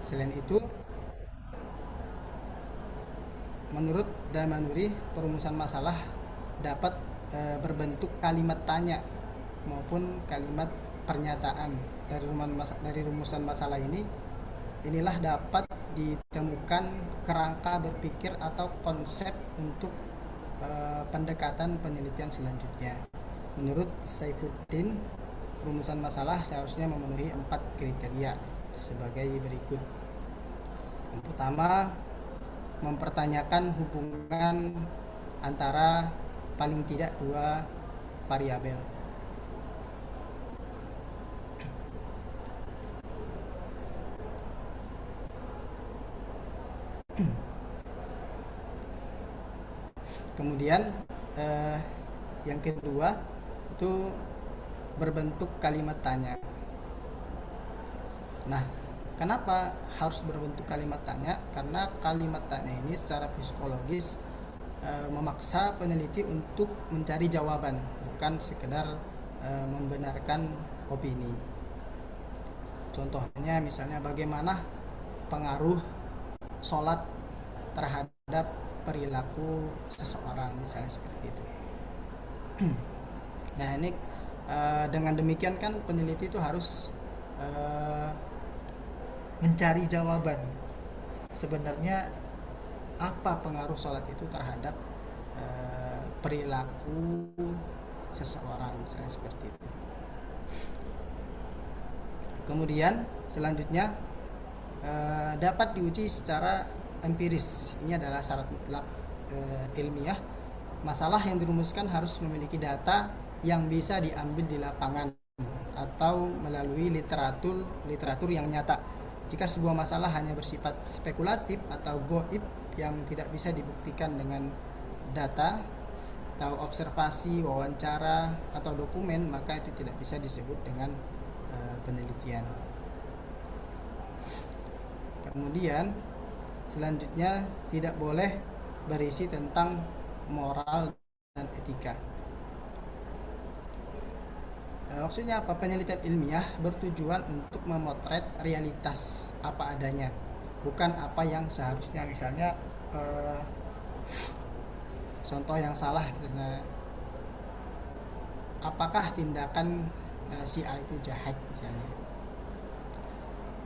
Selain itu, menurut Damanuri, perumusan masalah dapat berbentuk kalimat tanya maupun kalimat pernyataan. Dari rumusan masalah ini, inilah dapat ditemukan kerangka berpikir atau konsep untuk pendekatan penelitian selanjutnya. Menurut Saifuddin, rumusan masalah seharusnya memenuhi 4 kriteria sebagai berikut. Yang pertama, mempertanyakan hubungan antara paling tidak dua variabel. Kemudian yang kedua itu berbentuk kalimat tanya. Nah, kenapa harus berbentuk kalimat tanya? Karena kalimat tanya ini secara psikologis memaksa peneliti untuk mencari jawaban, bukan sekedar membenarkan opini. Contohnya misalnya bagaimana pengaruh sholat terhadap perilaku seseorang, misalnya seperti itu. Nah ini dengan demikian kan peneliti itu harus mencari jawaban sebenarnya apa pengaruh sholat itu terhadap perilaku seseorang, misalnya seperti itu. Kemudian selanjutnya dapat diuji secara empiris. Ini adalah syarat mutlak ilmiah. Masalah yang dirumuskan harus memiliki data yang bisa diambil di lapangan atau melalui literatur yang nyata. Jika sebuah masalah hanya bersifat spekulatif atau goib yang tidak bisa dibuktikan dengan data atau observasi, wawancara, atau dokumen, maka itu tidak bisa disebut dengan penelitian. Kemudian selanjutnya tidak boleh berisi tentang moral dan etika. Maksudnya apa? Penelitian ilmiah bertujuan untuk memotret realitas apa adanya, bukan apa yang seharusnya. Misalnya contoh yang salah, misalnya apakah tindakan si A itu jahat misalnya.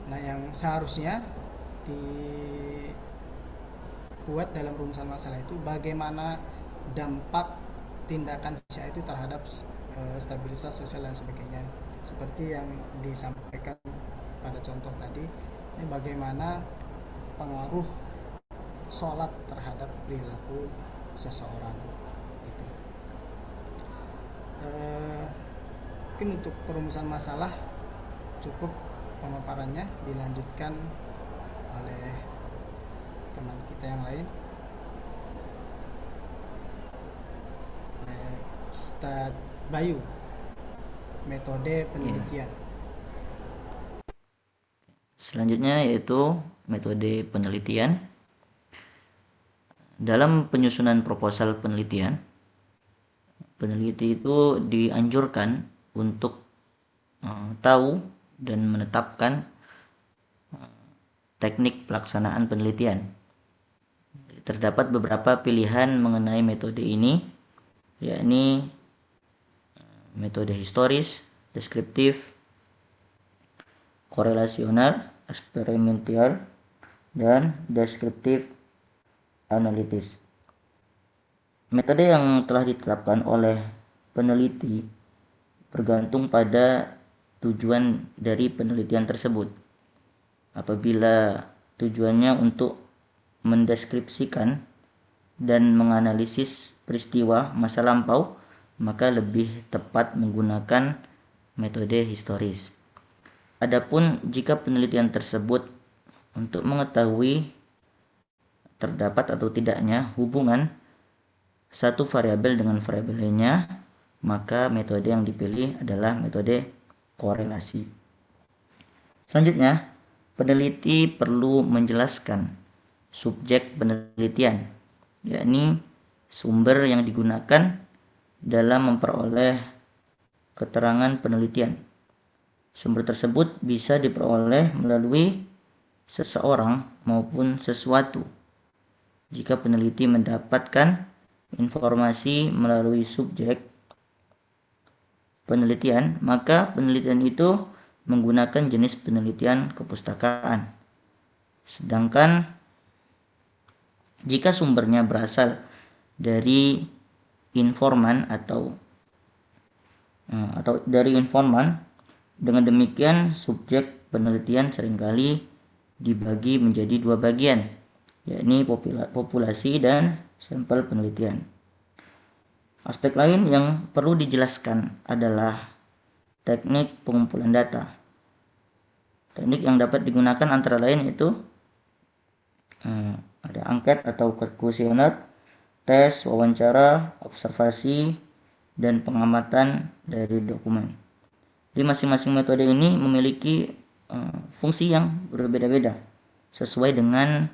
Nah yang seharusnya dibuat dalam rumusan masalah itu bagaimana dampak tindakan si A itu terhadap stabilitas sosial dan sebagainya, seperti yang disampaikan pada contoh tadi. Ini bagaimana pengaruh sholat terhadap perilaku seseorang gitu. Mungkin untuk perumusan masalah cukup pemaparannya, dilanjutkan oleh teman kita yang lain, Ustadz Bayu, metode penelitian. Selanjutnya yaitu metode penelitian. Dalam penyusunan proposal penelitian, peneliti itu dianjurkan untuk tahu dan menetapkan teknik pelaksanaan penelitian. Terdapat beberapa pilihan mengenai metode ini, yakni metode historis, deskriptif, korelasional, eksperimental, dan deskriptif analitis. Metode yang telah ditetapkan oleh peneliti bergantung pada tujuan dari penelitian tersebut. Apabila tujuannya untuk mendeskripsikan dan menganalisis peristiwa masa lampau, maka lebih tepat menggunakan metode historis. Adapun jika penelitian tersebut untuk mengetahui terdapat atau tidaknya hubungan satu variabel dengan variabel lainnya, maka metode yang dipilih adalah metode korelasi. Selanjutnya, peneliti perlu menjelaskan subjek penelitian, yakni sumber yang digunakan dalam memperoleh keterangan penelitian. Sumber tersebut bisa diperoleh melalui seseorang maupun sesuatu. Jika peneliti mendapatkan informasi melalui subjek penelitian, maka penelitian itu menggunakan jenis penelitian kepustakaan. Sedangkan jika sumbernya berasal dari informan atau dari informan, dengan demikian subjek penelitian seringkali dibagi menjadi dua bagian, yakni populasi dan sampel penelitian. Aspek lain yang perlu dijelaskan adalah teknik pengumpulan data. Teknik yang dapat digunakan antara lain yaitu ada angket atau kuesioner, tes, wawancara, observasi, dan pengamatan dari dokumen. Di masing-masing metode ini memiliki fungsi yang berbeda-beda sesuai dengan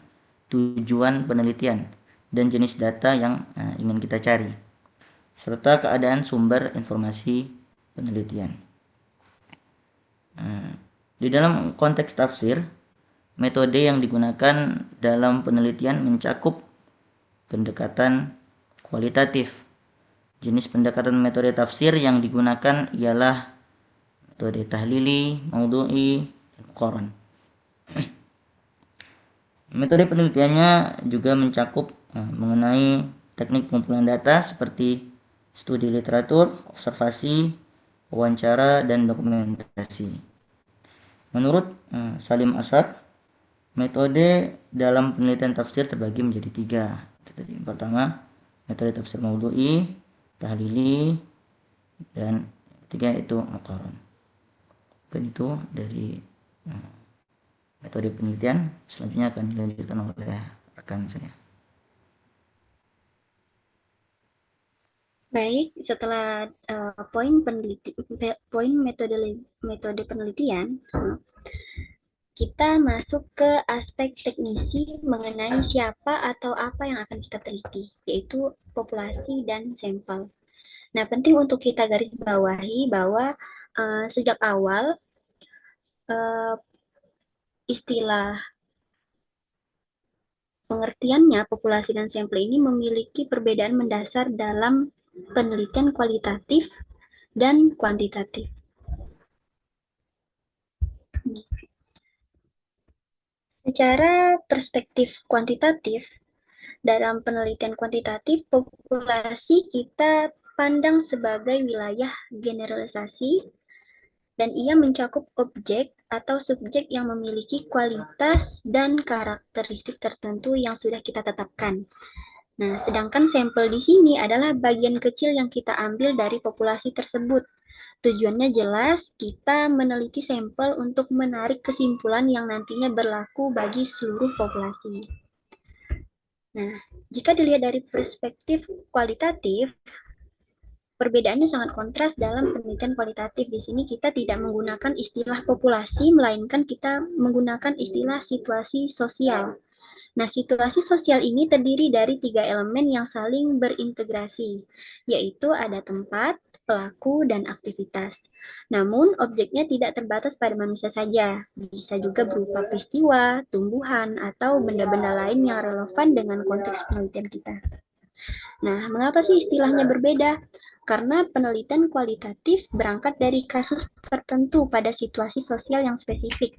tujuan penelitian dan jenis data yang ingin kita cari, serta keadaan sumber informasi penelitian. Di dalam konteks tafsir, metode yang digunakan dalam penelitian mencakup pendekatan kualitatif. Jenis pendekatan metode tafsir yang digunakan ialah metode tahlili, maudhu'i, dan muqarran. Metode penelitiannya juga mencakup mengenai teknik pengumpulan data seperti studi literatur, observasi, wawancara, dan dokumentasi. Menurut Salim Asad, metode dalam penelitian tafsir terbagi menjadi tiga. Yang pertama, metode tafsir maudhu'i, tahlili, dan ketiga itu muqarran. Dan itu dari metode penelitian. Selanjutnya akan dilanjutkan oleh rekan saya. Baik, setelah poin metode penelitian, kita masuk ke aspek teknisi mengenai siapa atau apa yang akan kita teliti, yaitu populasi dan sampel. Nah, penting untuk kita garis bawahi bahwa sejak awal istilah pengertiannya populasi dan sampel ini memiliki perbedaan mendasar dalam penelitian kualitatif dan kuantitatif. Secara perspektif kuantitatif, dalam penelitian kuantitatif, populasi kita pandang sebagai wilayah generalisasi dan ia mencakup objek atau subjek yang memiliki kualitas dan karakteristik tertentu yang sudah kita tetapkan. Nah, sedangkan sampel di sini adalah bagian kecil yang kita ambil dari populasi tersebut. Tujuannya jelas, kita meneliti sampel untuk menarik kesimpulan yang nantinya berlaku bagi seluruh populasi. Nah, jika dilihat dari perspektif kualitatif, perbedaannya sangat kontras dalam penelitian kualitatif. Di sini kita tidak menggunakan istilah populasi, melainkan kita menggunakan istilah situasi sosial. Nah, situasi sosial ini terdiri dari 3 elemen yang saling berintegrasi, yaitu ada tempat, pelaku, dan aktivitas. Namun, objeknya tidak terbatas pada manusia saja, bisa juga berupa peristiwa, tumbuhan, atau benda-benda lain yang relevan dengan konteks penelitian kita. Nah, mengapa sih istilahnya berbeda? Karena penelitian kualitatif berangkat dari kasus tertentu pada situasi sosial yang spesifik.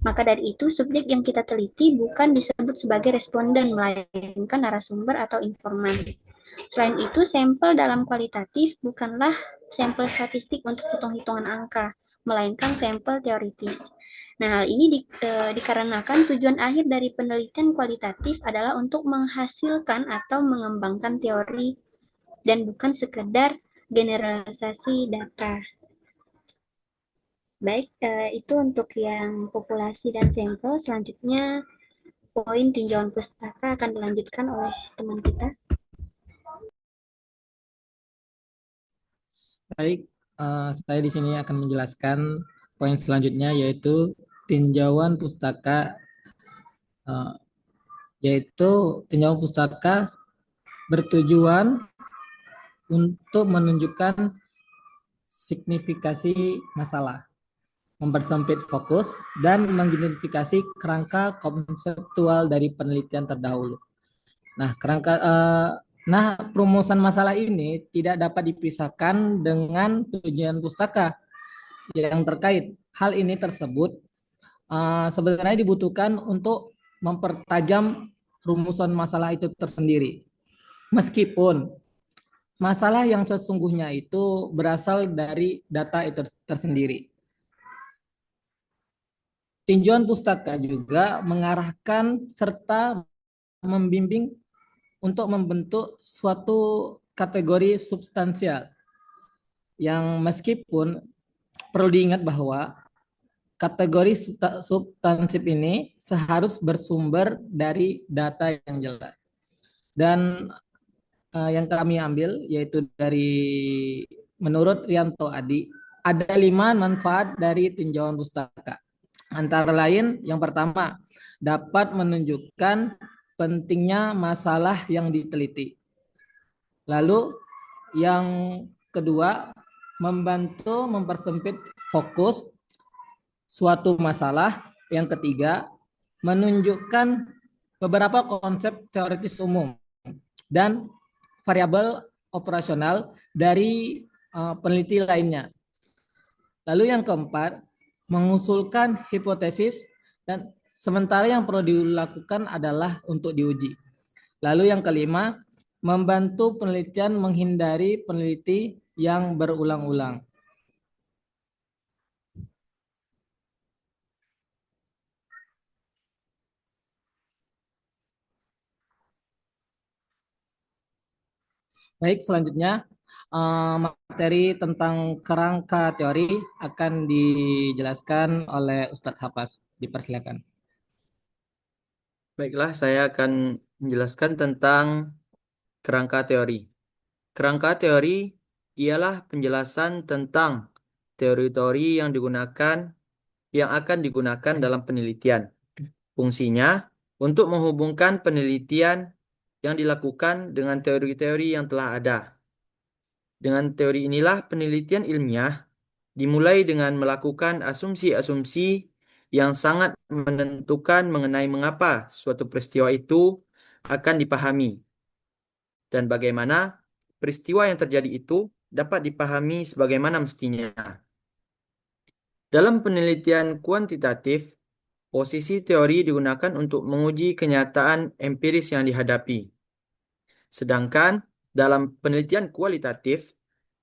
Maka dari itu, subjek yang kita teliti bukan disebut sebagai responden, melainkan narasumber atau informan. Selain itu, sampel dalam kualitatif bukanlah sampel statistik untuk hitung-hitungan angka, melainkan sampel teoritis. Nah, hal ini dikarenakan tujuan akhir dari penelitian kualitatif adalah untuk menghasilkan atau mengembangkan teori dan bukan sekedar generalisasi data. Baik, itu untuk yang populasi dan sampel. Selanjutnya, poin tinjauan pustaka akan dilanjutkan oleh teman kita. Baik, saya di sini akan menjelaskan poin selanjutnya yaitu tinjauan pustaka, yaitu tinjauan pustaka bertujuan untuk menunjukkan signifikasi masalah. mempersempit fokus, dan mengidentifikasi kerangka konseptual dari penelitian terdahulu. Nah, perumusan masalah ini tidak dapat dipisahkan dengan tujuan pustaka yang terkait. Hal ini tersebut sebenarnya dibutuhkan untuk mempertajam rumusan masalah itu tersendiri. Meskipun masalah yang sesungguhnya itu berasal dari data itu tersendiri. Tinjauan pustaka juga mengarahkan serta membimbing untuk membentuk suatu kategori substansial yang meskipun perlu diingat bahwa kategori substansif ini seharus bersumber dari data yang jelas. Dan yang kami ambil yaitu dari menurut Rianto Adi, ada 5 manfaat dari tinjauan pustaka. Antara lain, yang pertama, dapat menunjukkan pentingnya masalah yang diteliti. Lalu, yang kedua, membantu mempersempit fokus suatu masalah. Yang ketiga, menunjukkan beberapa konsep teoritis umum dan variabel operasional dari peneliti lainnya. Lalu yang keempat, mengusulkan hipotesis, dan sementara yang perlu dilakukan adalah untuk diuji. Lalu yang kelima, membantu penelitian menghindari peneliti yang berulang-ulang. Baik, selanjutnya materi tentang kerangka teori akan dijelaskan oleh Ustadz Hafaz. Dipersilakan. Baiklah, saya akan menjelaskan tentang kerangka teori. Kerangka teori ialah penjelasan tentang teori-teori yang akan digunakan dalam penelitian. Fungsinya untuk menghubungkan penelitian yang dilakukan dengan teori-teori yang telah ada. Dengan teori inilah penelitian ilmiah dimulai dengan melakukan asumsi-asumsi yang sangat menentukan mengenai mengapa suatu peristiwa itu akan dipahami dan bagaimana peristiwa yang terjadi itu dapat dipahami sebagaimana mestinya. Dalam penelitian kuantitatif, posisi teori digunakan untuk menguji kenyataan empiris yang dihadapi. Sedangkan dalam penelitian kualitatif,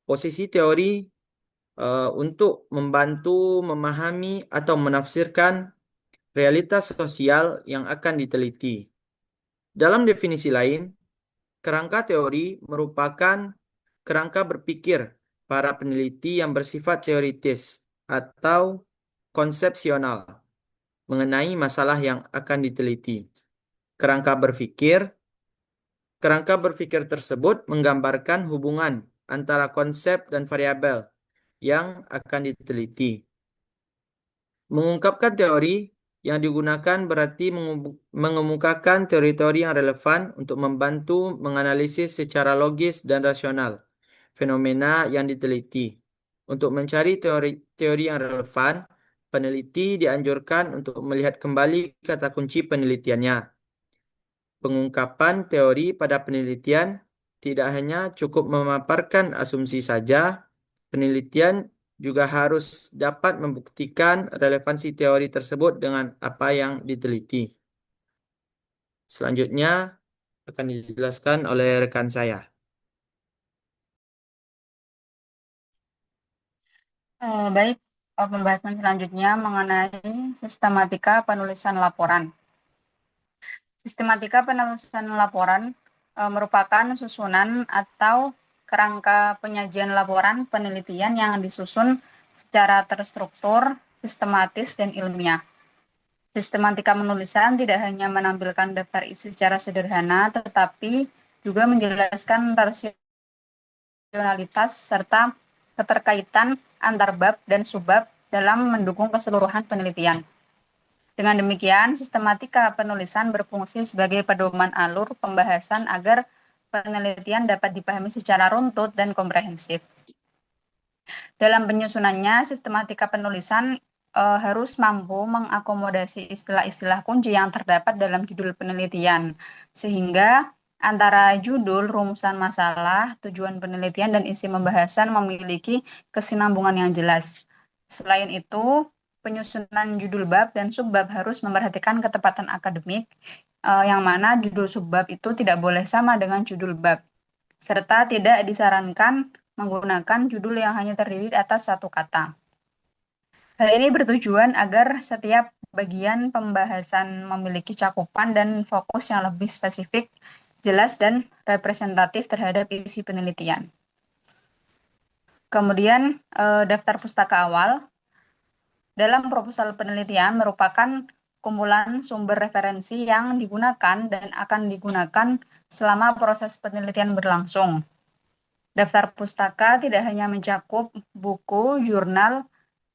posisi teori untuk membantu memahami atau menafsirkan realitas sosial yang akan diteliti. Dalam definisi lain, kerangka teori merupakan kerangka berpikir para peneliti yang bersifat teoritis atau konsepsional mengenai masalah yang akan diteliti. Kerangka berpikir tersebut menggambarkan hubungan antara konsep dan variabel yang akan diteliti. Mengungkapkan teori yang digunakan berarti mengemukakan teori-teori yang relevan untuk membantu menganalisis secara logis dan rasional fenomena yang diteliti. Untuk mencari teori yang relevan, peneliti dianjurkan untuk melihat kembali kata kunci penelitiannya. Pengungkapan teori pada penelitian tidak hanya cukup memaparkan asumsi saja, penelitian juga harus dapat membuktikan relevansi teori tersebut dengan apa yang diteliti. Selanjutnya akan dijelaskan oleh rekan saya. Baik, pembahasan selanjutnya mengenai sistematika penulisan laporan. Sistematika penulisan laporan merupakan susunan atau kerangka penyajian laporan penelitian yang disusun secara terstruktur, sistematis, dan ilmiah. Sistematika penulisan tidak hanya menampilkan daftar isi secara sederhana, tetapi juga menjelaskan rasionalitas serta keterkaitan antar bab dan subbab dalam mendukung keseluruhan penelitian. Dengan demikian, sistematika penulisan berfungsi sebagai pedoman alur pembahasan agar penelitian dapat dipahami secara runtut dan komprehensif. Dalam penyusunannya, sistematika penulisan harus mampu mengakomodasi istilah-istilah kunci yang terdapat dalam judul penelitian, sehingga antara judul, rumusan masalah, tujuan penelitian, dan isi pembahasan memiliki kesinambungan yang jelas. Selain itu, penyusunan judul bab dan subbab harus memperhatikan ketepatan akademik, yang mana judul subbab itu tidak boleh sama dengan judul bab, serta tidak disarankan menggunakan judul yang hanya terdiri atas satu kata. Hal ini bertujuan agar setiap bagian pembahasan memiliki cakupan dan fokus yang lebih spesifik, jelas, dan representatif terhadap isi penelitian. Kemudian, daftar pustaka awal dalam proposal penelitian merupakan kumpulan sumber referensi yang digunakan dan akan digunakan selama proses penelitian berlangsung. Daftar pustaka tidak hanya mencakup buku, jurnal,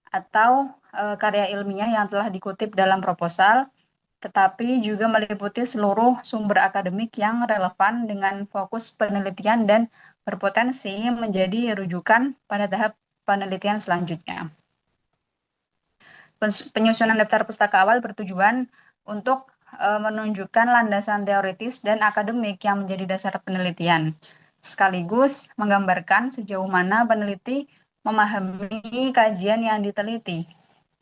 atau karya ilmiah yang telah dikutip dalam proposal, tetapi juga meliputi seluruh sumber akademik yang relevan dengan fokus penelitian dan berpotensi menjadi rujukan pada tahap penelitian selanjutnya. Penyusunan daftar pustaka awal bertujuan untuk menunjukkan landasan teoritis dan akademik yang menjadi dasar penelitian, sekaligus menggambarkan sejauh mana peneliti memahami kajian yang diteliti.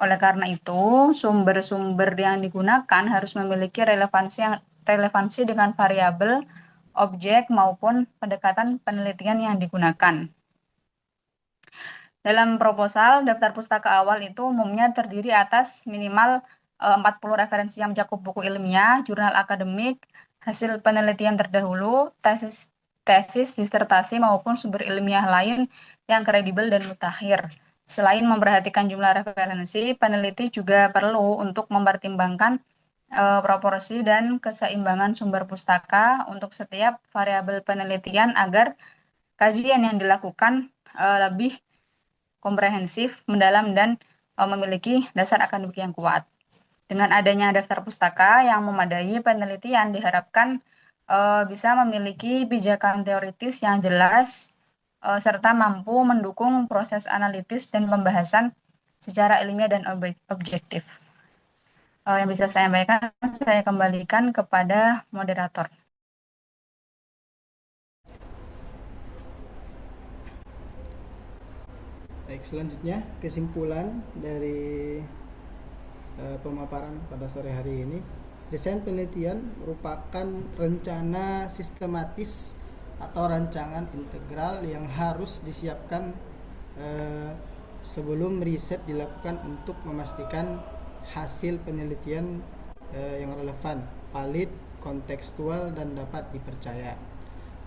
Oleh karena itu, sumber-sumber yang digunakan harus memiliki relevansi dengan variabel, objek, maupun pendekatan penelitian yang digunakan. Dalam proposal, daftar pustaka awal itu umumnya terdiri atas minimal 40 referensi yang mencakup buku ilmiah, jurnal akademik, hasil penelitian terdahulu, tesis, disertasi, maupun sumber ilmiah lain yang kredibel dan mutakhir. Selain memperhatikan jumlah referensi, peneliti juga perlu untuk mempertimbangkan proporsi dan keseimbangan sumber pustaka untuk setiap variabel penelitian agar kajian yang dilakukan lebih komprehensif, mendalam, dan memiliki dasar akademik yang kuat. Dengan adanya daftar pustaka yang memadai, penelitian diharapkan bisa memiliki pijakan teoritis yang jelas, serta mampu mendukung proses analitis dan pembahasan secara ilmiah dan objektif. Yang bisa saya sampaikan, saya kembalikan kepada moderator. Baik, selanjutnya kesimpulan dari pemaparan pada sore hari ini. Desain penelitian merupakan rencana sistematis atau rancangan integral yang harus disiapkan sebelum riset dilakukan untuk memastikan hasil penelitian yang relevan, valid, kontekstual, dan dapat dipercaya.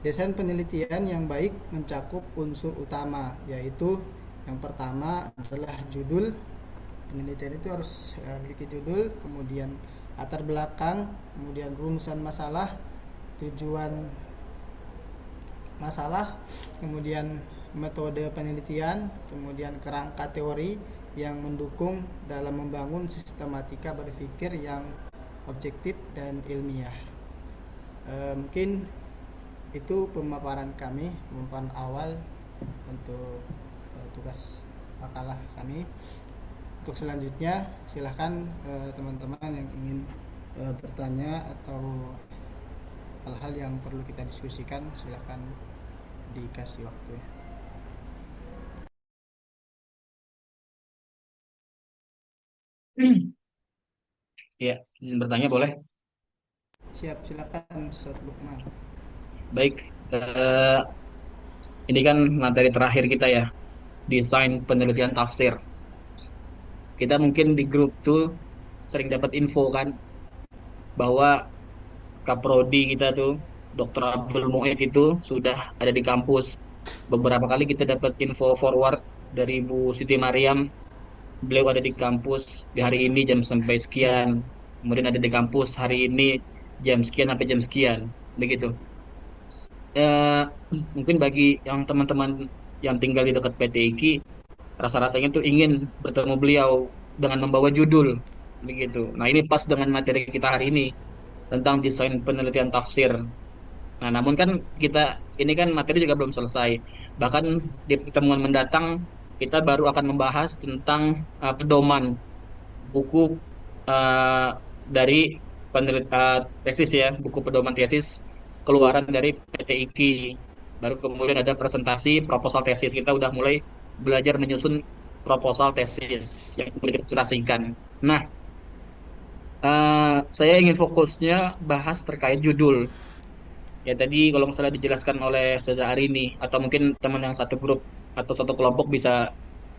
Desain penelitian yang baik mencakup unsur utama, yaitu yang pertama adalah judul. Penelitian itu harus memiliki judul, kemudian latar belakang, kemudian rumusan masalah, tujuan masalah, kemudian metode penelitian, kemudian kerangka teori yang mendukung dalam membangun sistematika berpikir yang objektif dan ilmiah. Mungkin itu pemaparan kami, pemaparan awal untuk tugas makalah kami. Untuk selanjutnya silahkan teman-teman yang ingin bertanya atau hal-hal yang perlu kita diskusikan, silahkan dikasih waktu. Ya, izin bertanya boleh? Siap, silakan Ustaz Lukman. Baik, ini kan materi terakhir kita ya, desain penelitian tafsir. Kita mungkin di grup tuh sering dapat info kan, bahwa Kaprodi kita tuh, Dr. Abdul Mu'id itu sudah ada di kampus. Beberapa kali kita dapat info forward dari Bu Siti Mariam, beliau ada di kampus di hari ini jam sampai sekian. Kemudian ada di kampus hari ini jam sekian sampai jam sekian, begitu. Mungkin bagi yang teman-teman yang tinggal di dekat PT IKI, rasa-rasanya tuh ingin bertemu beliau dengan membawa judul, begitu. Nah, ini pas dengan materi kita hari ini tentang desain penelitian tafsir. Nah, namun kan kita ini kan materi juga belum selesai. Bahkan di pertemuan mendatang kita baru akan membahas tentang pedoman buku eh, dari tesis ya, buku pedoman tesis keluaran dari PT IKI. Baru kemudian ada presentasi proposal tesis. Kita udah mulai belajar menyusun proposal tesis yang kemudian kita presentasikan. Nah, saya ingin fokusnya bahas terkait judul. Ya tadi kalau nggak salah dijelaskan oleh Ustazah Arini atau mungkin teman yang satu grup atau satu kelompok bisa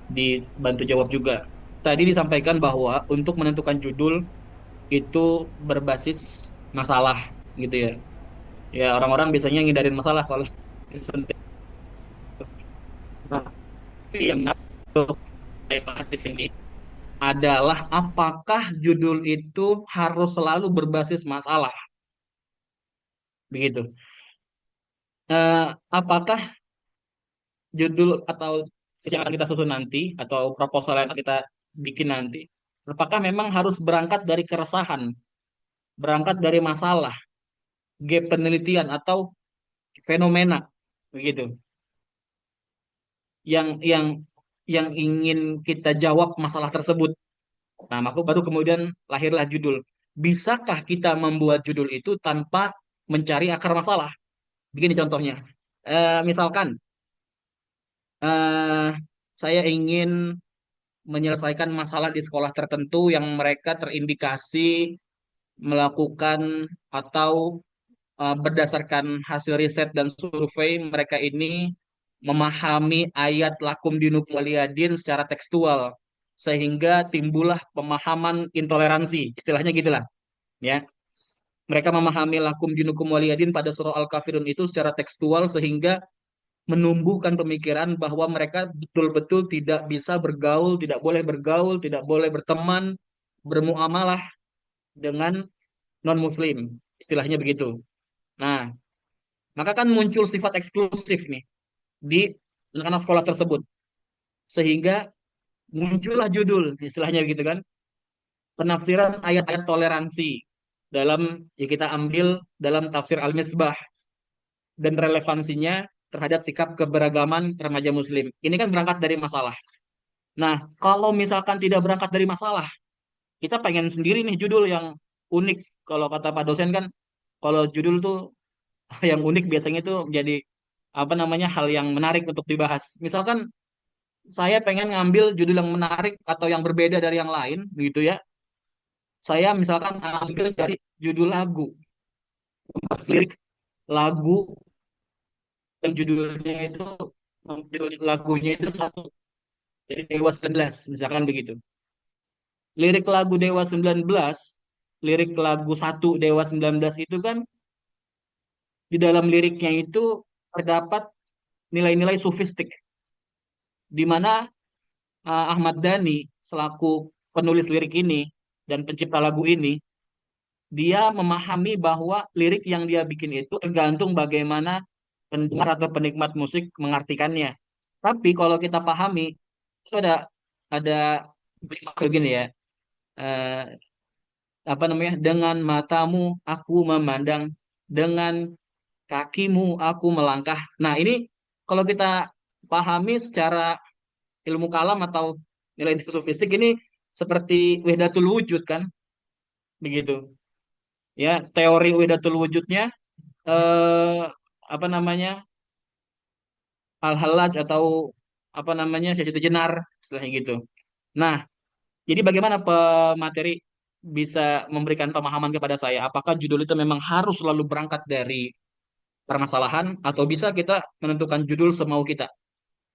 dibantu jawab juga. Tadi disampaikan bahwa untuk menentukan judul itu berbasis masalah gitu ya. Ya orang-orang biasanya ngindarin masalah kalau tapi yang saya bahas di sini adalah apakah judul itu harus selalu berbasis masalah begitu. Apakah judul atau yang akan kita susun nanti atau proposal yang akan kita bikin nanti, apakah memang harus berangkat dari keresahan, berangkat dari masalah, gap penelitian atau fenomena begitu, yang yang ingin kita jawab masalah tersebut. Nah, maka baru kemudian lahirlah judul. Bisakah kita membuat judul itu tanpa mencari akar masalah? Begini contohnya. Misalkan eh, saya ingin menyelesaikan masalah di sekolah tertentu yang mereka terindikasi melakukan atau berdasarkan hasil riset dan survei mereka ini memahami ayat lakum dinukum waliyadin secara tekstual sehingga timbullah pemahaman intoleransi istilahnya gitulah ya mereka memahami lakum dinukum waliyadin pada surah Al-Kafirun itu secara tekstual sehingga menumbuhkan pemikiran bahwa mereka betul-betul tidak bisa bergaul, tidak boleh bergaul, tidak boleh berteman, bermuamalah dengan non-muslim. Istilahnya begitu. Nah, maka kan muncul sifat eksklusif nih di anak-anak sekolah tersebut. Sehingga muncullah judul, istilahnya begitu kan, penafsiran ayat-ayat toleransi dalam ya kita ambil dalam tafsir Al-Misbah dan relevansinya terhadap sikap keberagaman remaja muslim. Ini kan berangkat dari masalah. Nah, kalau misalkan tidak berangkat dari masalah, kita pengen sendiri nih judul yang unik. Kalau kata Pak dosen kan, kalau judul tuh yang unik biasanya itu jadi apa namanya hal yang menarik untuk dibahas. Misalkan saya pengen ngambil judul yang menarik atau yang berbeda dari yang lain, gitu ya. Saya misalkan ambil dari judul lagu, lirik lagu yang judulnya itu judul lagunya itu satu jadi Dewa 19 misalkan begitu. Lirik lagu Dewa 19, lirik lagu satu Dewa 19 itu kan di dalam liriknya itu terdapat nilai-nilai sufistik di mana Ahmad Dhani selaku penulis lirik ini dan pencipta lagu ini dia memahami bahwa lirik yang dia bikin itu tergantung bagaimana pendengar atau penikmat musik mengartikannya. Tapi kalau kita pahami itu ada begini ya. eh, Apa namanya? Dengan matamu aku memandang, dengan kakimu aku melangkah. Nah, ini kalau kita pahami secara ilmu kalam atau nilai sofistik ini seperti wahdatul wujud kan, begitu. Ya, teori wahdatul wujudnya eh apa namanya? Al-Hallaj atau apa namanya? Syed Jenar, istilahnya gitu. Nah, jadi bagaimana pemateri bisa memberikan pemahaman kepada saya? Apakah judul itu memang harus selalu berangkat dari permasalahan atau bisa kita menentukan judul semau kita?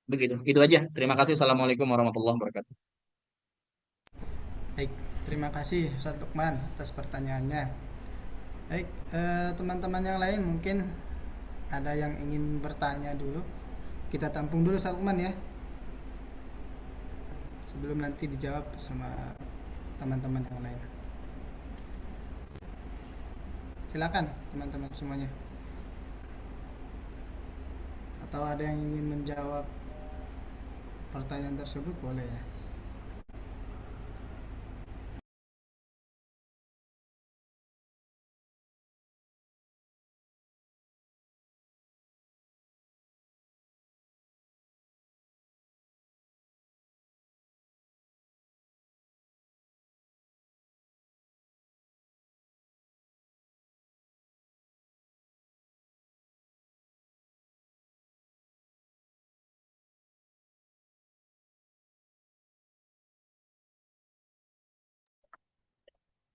Begitu. Itu aja. Terima kasih. Assalamualaikum warahmatullahi wabarakatuh. Baik, terima kasih Ustaz Lukman atas pertanyaannya. Baik, teman-teman yang lain mungkin ada yang ingin bertanya dulu. Kita tampung dulu Ustaz Lukman ya, sebelum nanti dijawab sama teman-teman yang lain. Silakan teman-teman semuanya. Atau ada yang ingin menjawab pertanyaan tersebut boleh ya.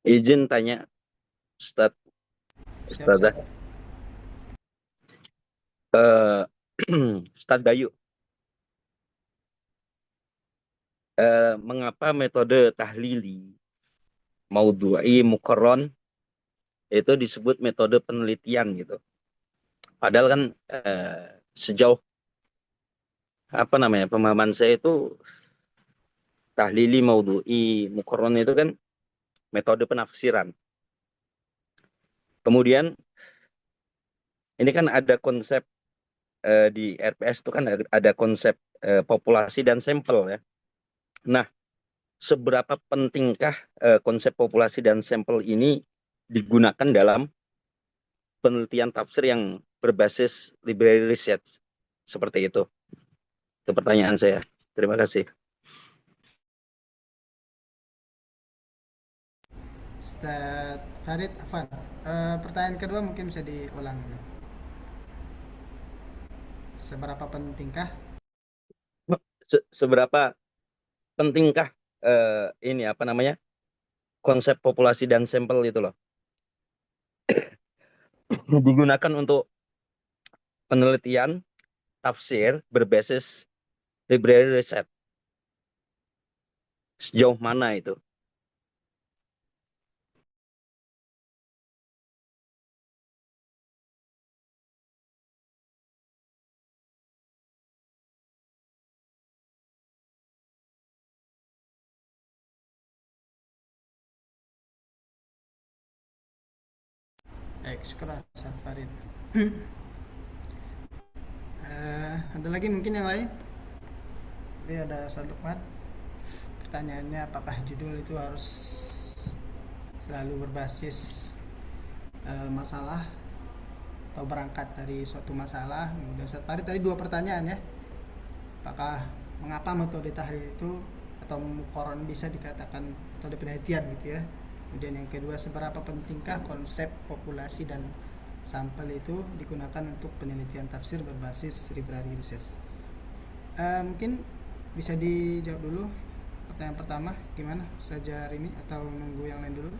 Izin tanya, Ustadz, Siap, Ustadzah. siap. Eh, Ustadz Bayu, mengapa metode tahlili, maudhu'i, muqarron itu disebut metode penelitian gitu? Padahal kan sejauh pemahaman saya itu tahlili, maudhu'i, muqarron itu kan metode penafsiran. Kemudian ini kan ada konsep di RPS itu kan ada konsep populasi dan sampel ya. Nah, seberapa pentingkah konsep populasi dan sampel ini digunakan dalam penelitian tafsir yang berbasis library research seperti itu? Itu pertanyaan saya. Terima kasih. Ustadz Farid Afan. Pertanyaan kedua mungkin bisa diulang ini. Seberapa pentingkah? Seberapa pentingkah ini konsep populasi dan sampel itu loh digunakan untuk penelitian tafsir berbasis library research? Sejauh mana itu? Syukur Ustadz Farid. Ada lagi mungkin yang lain? Ini ada Ustadz Lukman. Pertanyaannya, apakah judul itu harus selalu berbasis masalah atau berangkat dari suatu masalah? Kemudian Ustadz Farid tadi dua pertanyaan ya. Apakah mengapa metode tahlil itu atau muqarron bisa dikatakan metode penelitian gitu ya? Kemudian yang kedua, seberapa pentingkah konsep populasi dan sampel itu digunakan untuk penelitian tafsir berbasis library research? Mungkin bisa dijawab dulu pertanyaan pertama, gimana saja Rini, atau nunggu yang lain dulu?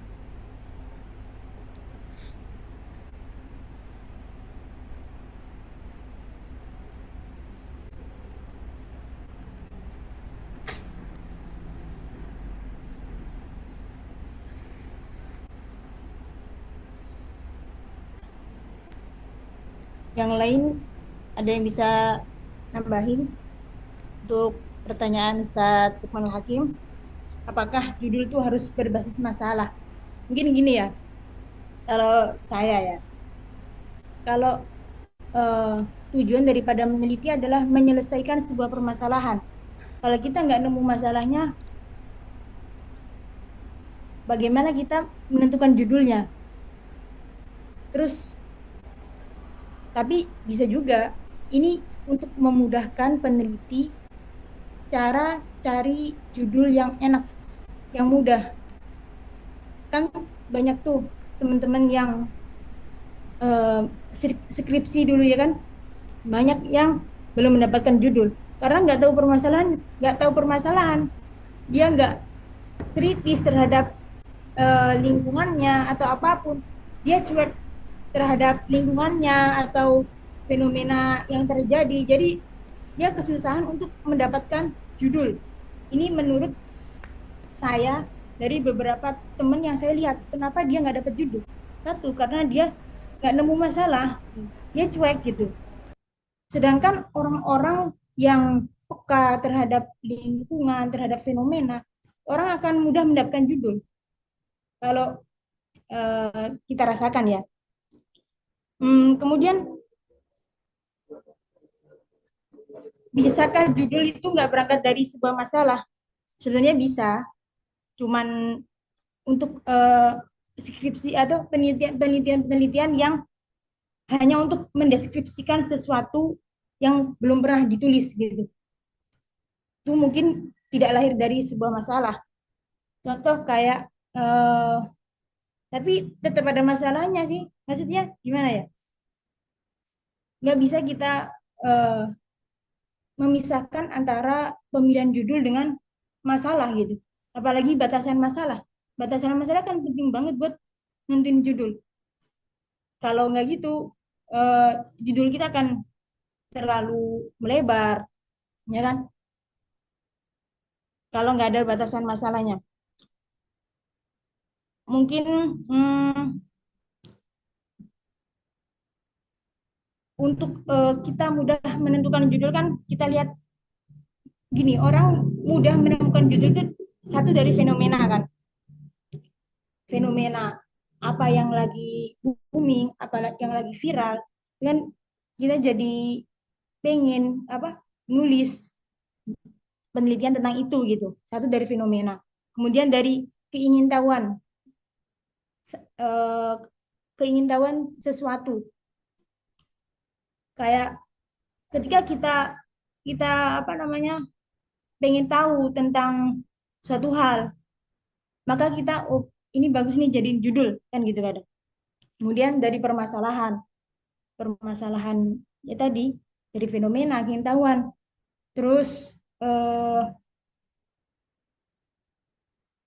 Yang lain ada yang bisa nambahin untuk pertanyaan Ustadz Lukmanul Hakim? Apakah judul itu harus berbasis masalah? Mungkin gini ya, kalau saya ya, kalau tujuan daripada meneliti adalah menyelesaikan sebuah permasalahan. Kalau kita nggak nemu masalahnya, bagaimana kita menentukan judulnya? Terus, tapi bisa juga ini untuk memudahkan peneliti cara cari judul yang enak, yang mudah. Kan banyak tuh teman-teman yang skripsi dulu ya kan, banyak yang belum mendapatkan judul karena nggak tahu permasalahan, dia nggak kritis terhadap lingkungannya atau apapun, dia cuek terhadap lingkungannya atau fenomena yang terjadi, jadi dia kesusahan untuk mendapatkan judul. Ini menurut saya dari beberapa teman yang saya lihat, kenapa dia nggak dapat judul? Satu, karena dia nggak nemu masalah, dia cuek gitu. Sedangkan orang-orang yang peka terhadap lingkungan, terhadap fenomena, orang akan mudah mendapatkan judul. Kalau kita rasakan ya. Kemudian, bisakah judul itu nggak berangkat dari sebuah masalah? Sebenarnya bisa, cuman untuk skripsi atau penelitian yang hanya untuk mendeskripsikan sesuatu yang belum pernah ditulis gitu, itu mungkin tidak lahir dari sebuah masalah. Contoh kayak tapi tetap ada masalahnya sih, maksudnya gimana ya, nggak bisa kita memisahkan antara pemilihan judul dengan masalah gitu, apalagi batasan masalah. batasan masalah kan penting banget buat nentuin judul. Kalau nggak gitu, judul kita akan terlalu melebar, ya kan? Kalau nggak ada batasan masalahnya. Mungkin untuk kita mudah menentukan judul kan kita lihat gini, orang mudah menemukan judul itu satu dari fenomena kan. Fenomena apa yang lagi booming, apa yang lagi viral, kan kita jadi pengen nulis penelitian tentang itu gitu. Satu dari fenomena. Kemudian dari keingintahuan, keingintahuan sesuatu. Kayak ketika kita pengen tahu tentang suatu hal, maka kita ini bagus nih jadiin judul kan gitu kan. Kemudian dari permasalahan ya tadi dari fenomena keingintahuan, terus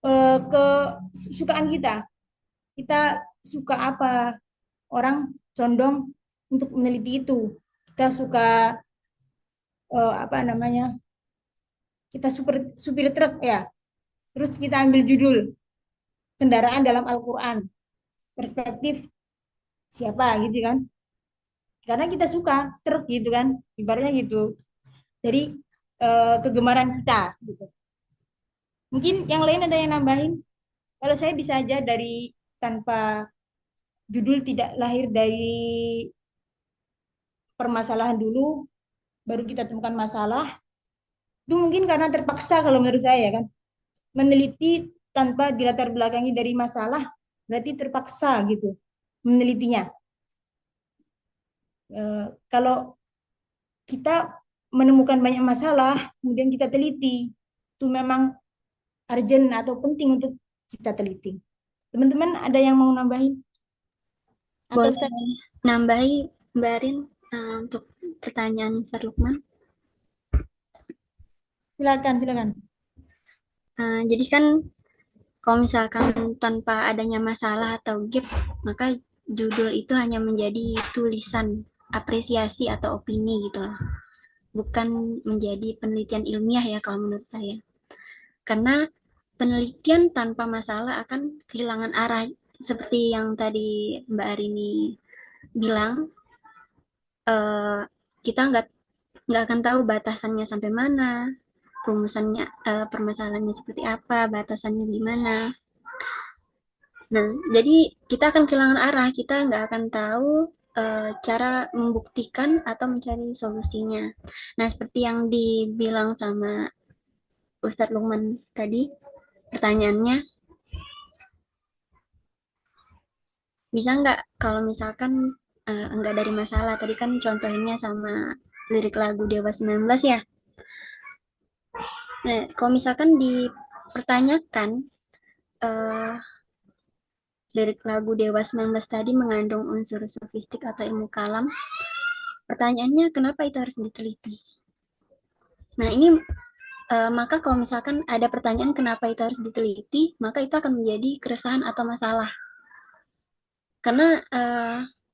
kesukaan kita suka apa, orang condong untuk meneliti itu. Kita suka kita supir truk ya, terus kita ambil judul kendaraan dalam Al-Quran, perspektif siapa gitu kan, karena kita suka truk gitu kan, ibaratnya gitu, dari kegemaran kita gitu. Mungkin yang lain ada yang nambahin? Kalau saya bisa aja dari tanpa judul, tidak lahir dari permasalahan dulu, baru kita temukan masalah. Itu mungkin karena terpaksa kalau menurut saya kan. Meneliti tanpa dilatar belakangi dari masalah, berarti terpaksa gitu menelitinya. Kalau kita menemukan banyak masalah, kemudian kita teliti, itu memang urgent atau penting untuk kita teliti. Teman-teman ada yang mau nambahin? Atau Boleh nambahi Mbak Arin untuk pertanyaan Ustaz Lukman? Silakan. Jadi kan kalau misalkan tanpa adanya masalah atau gap, maka judul itu hanya menjadi tulisan apresiasi atau opini gitu lah. Bukan menjadi penelitian ilmiah ya kalau menurut saya. Karena penelitian tanpa masalah akan kehilangan arah. Seperti yang tadi Mbak Arini bilang, kita nggak akan tahu batasannya sampai mana, rumusannya, permasalahannya seperti apa, batasannya gimana. Nah, jadi kita akan kehilangan arah, kita nggak akan tahu cara membuktikan atau mencari solusinya. Nah, seperti yang dibilang sama Ustadz Lukman tadi, pertanyaannya, bisa nggak kalau misalkan nggak dari masalah, tadi kan contohnya sama lirik lagu Dewa 19 ya. Nah, kalau misalkan dipertanyakan lirik lagu Dewa 19 tadi mengandung unsur sofistik atau ilmu kalam, pertanyaannya kenapa itu harus diteliti? Nah, ini maka kalau misalkan ada pertanyaan kenapa itu harus diteliti, maka itu akan menjadi keresahan atau masalah. Karena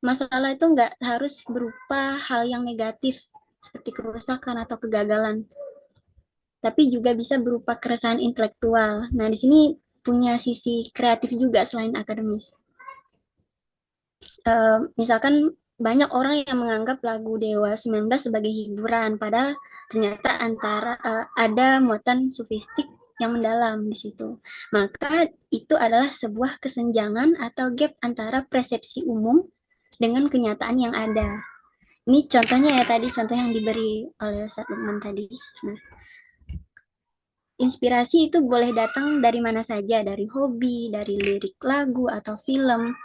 masalah itu nggak harus berupa hal yang negatif, seperti kerusakan atau kegagalan. Tapi juga bisa berupa keresahan intelektual. Nah, di sini punya sisi kreatif juga selain akademis. Misalkan banyak orang yang menganggap lagu Dewa 19 sebagai hiburan, padahal ternyata ada muatan sofistik yang mendalam di situ. Maka itu adalah sebuah kesenjangan atau gap antara persepsi umum dengan kenyataan yang ada. Ini contohnya ya tadi, contoh yang diberi oleh Ustaz Lukman tadi. Nah, inspirasi itu boleh datang dari mana saja, dari hobi, dari lirik lagu atau film.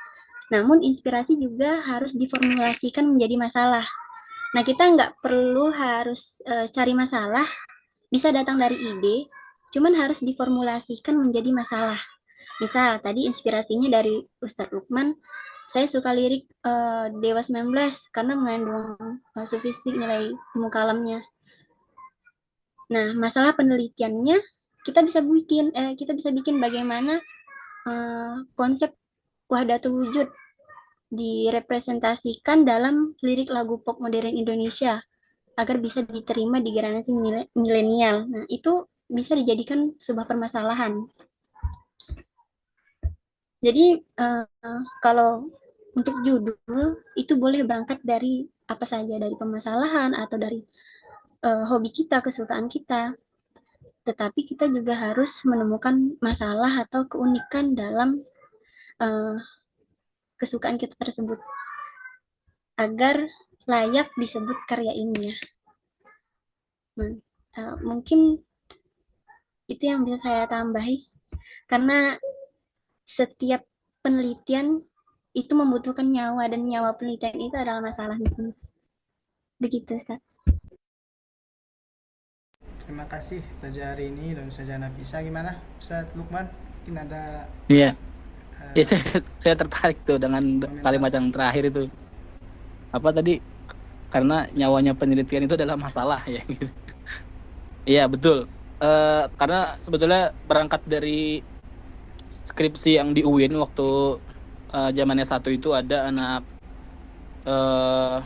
Namun inspirasi juga harus diformulasikan menjadi masalah. Nah, kita nggak perlu harus cari masalah, bisa datang dari ide, cuman harus diformulasikan menjadi masalah. Misal, tadi inspirasinya dari Ustadz Lukman, saya suka lirik Dewa 19 karena mengandung sofistik nilai ilmu kalamnya. Nah, masalah penelitiannya kita bisa bikin bagaimana konsep wahdatul wujud direpresentasikan dalam lirik lagu pop modern Indonesia agar bisa diterima di generasi milenial. Nah, itu bisa dijadikan sebuah permasalahan. Jadi kalau untuk judul itu boleh berangkat dari apa saja, dari permasalahan atau dari hobi kita, kesukaan kita. Tetapi kita juga harus menemukan masalah atau keunikan dalam kesukaan kita tersebut agar layak disebut karya ilmiah. Mungkin itu yang bisa saya tambahi, karena setiap penelitian itu membutuhkan nyawa, dan nyawa penelitian itu adalah masalah. Begitu, Ustaz. Terima kasih saja hari ini dan saja Nafisa. Gimana Ustaz Lukman? Mungkin ada Iya. Ya, saya tertarik tuh dengan kalimat yang terakhir itu. Apa tadi? Karena nyawanya penelitian itu adalah masalah ya gitu. Iya, betul. Karena sebetulnya berangkat dari skripsi yang di UIN waktu zaman S1 itu ada anak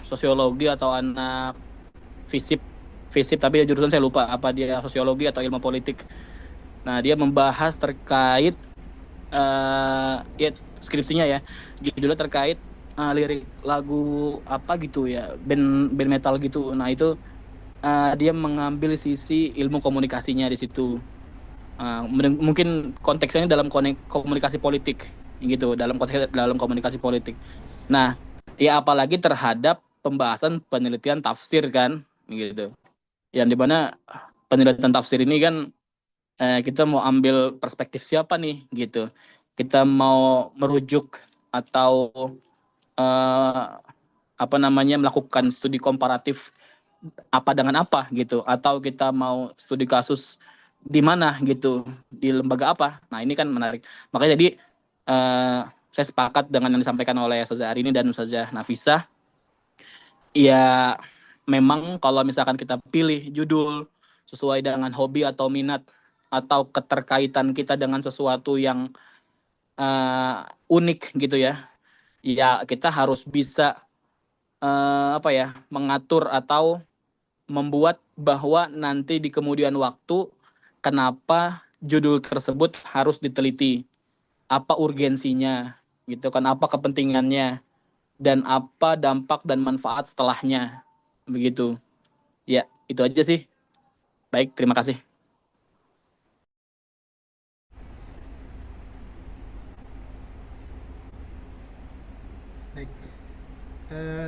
sosiologi atau anak FISIP tapi jurusan saya lupa apa dia, sosiologi atau ilmu politik. Nah, dia membahas terkait ya skripsinya ya, judulnya terkait lirik lagu apa gitu ya, band metal gitu. Nah, itu dia mengambil sisi ilmu komunikasinya di situ. Mungkin konteksnya dalam komunikasi politik gitu, dalam komunikasi politik. Nah, ya apalagi terhadap pembahasan penelitian tafsir kan gitu. Yang dimana penelitian tafsir ini kan kita mau ambil perspektif siapa nih gitu. Kita mau merujuk atau melakukan studi komparatif apa dengan apa gitu, atau kita mau studi kasus di mana gitu, di lembaga apa. Nah, ini kan menarik. Makanya jadi saya sepakat dengan yang disampaikan oleh Ustazah Arini dan Ustazah Nafisa. Ya memang kalau misalkan kita pilih judul sesuai dengan hobi atau minat atau keterkaitan kita dengan sesuatu yang unik gitu ya, ya kita harus bisa mengatur atau membuat bahwa nanti di kemudian waktu kenapa judul tersebut harus diteliti, apa urgensinya gitu kan, apa kepentingannya, dan apa dampak dan manfaat setelahnya begitu. Ya, itu aja sih. Baik, terima kasih. baik.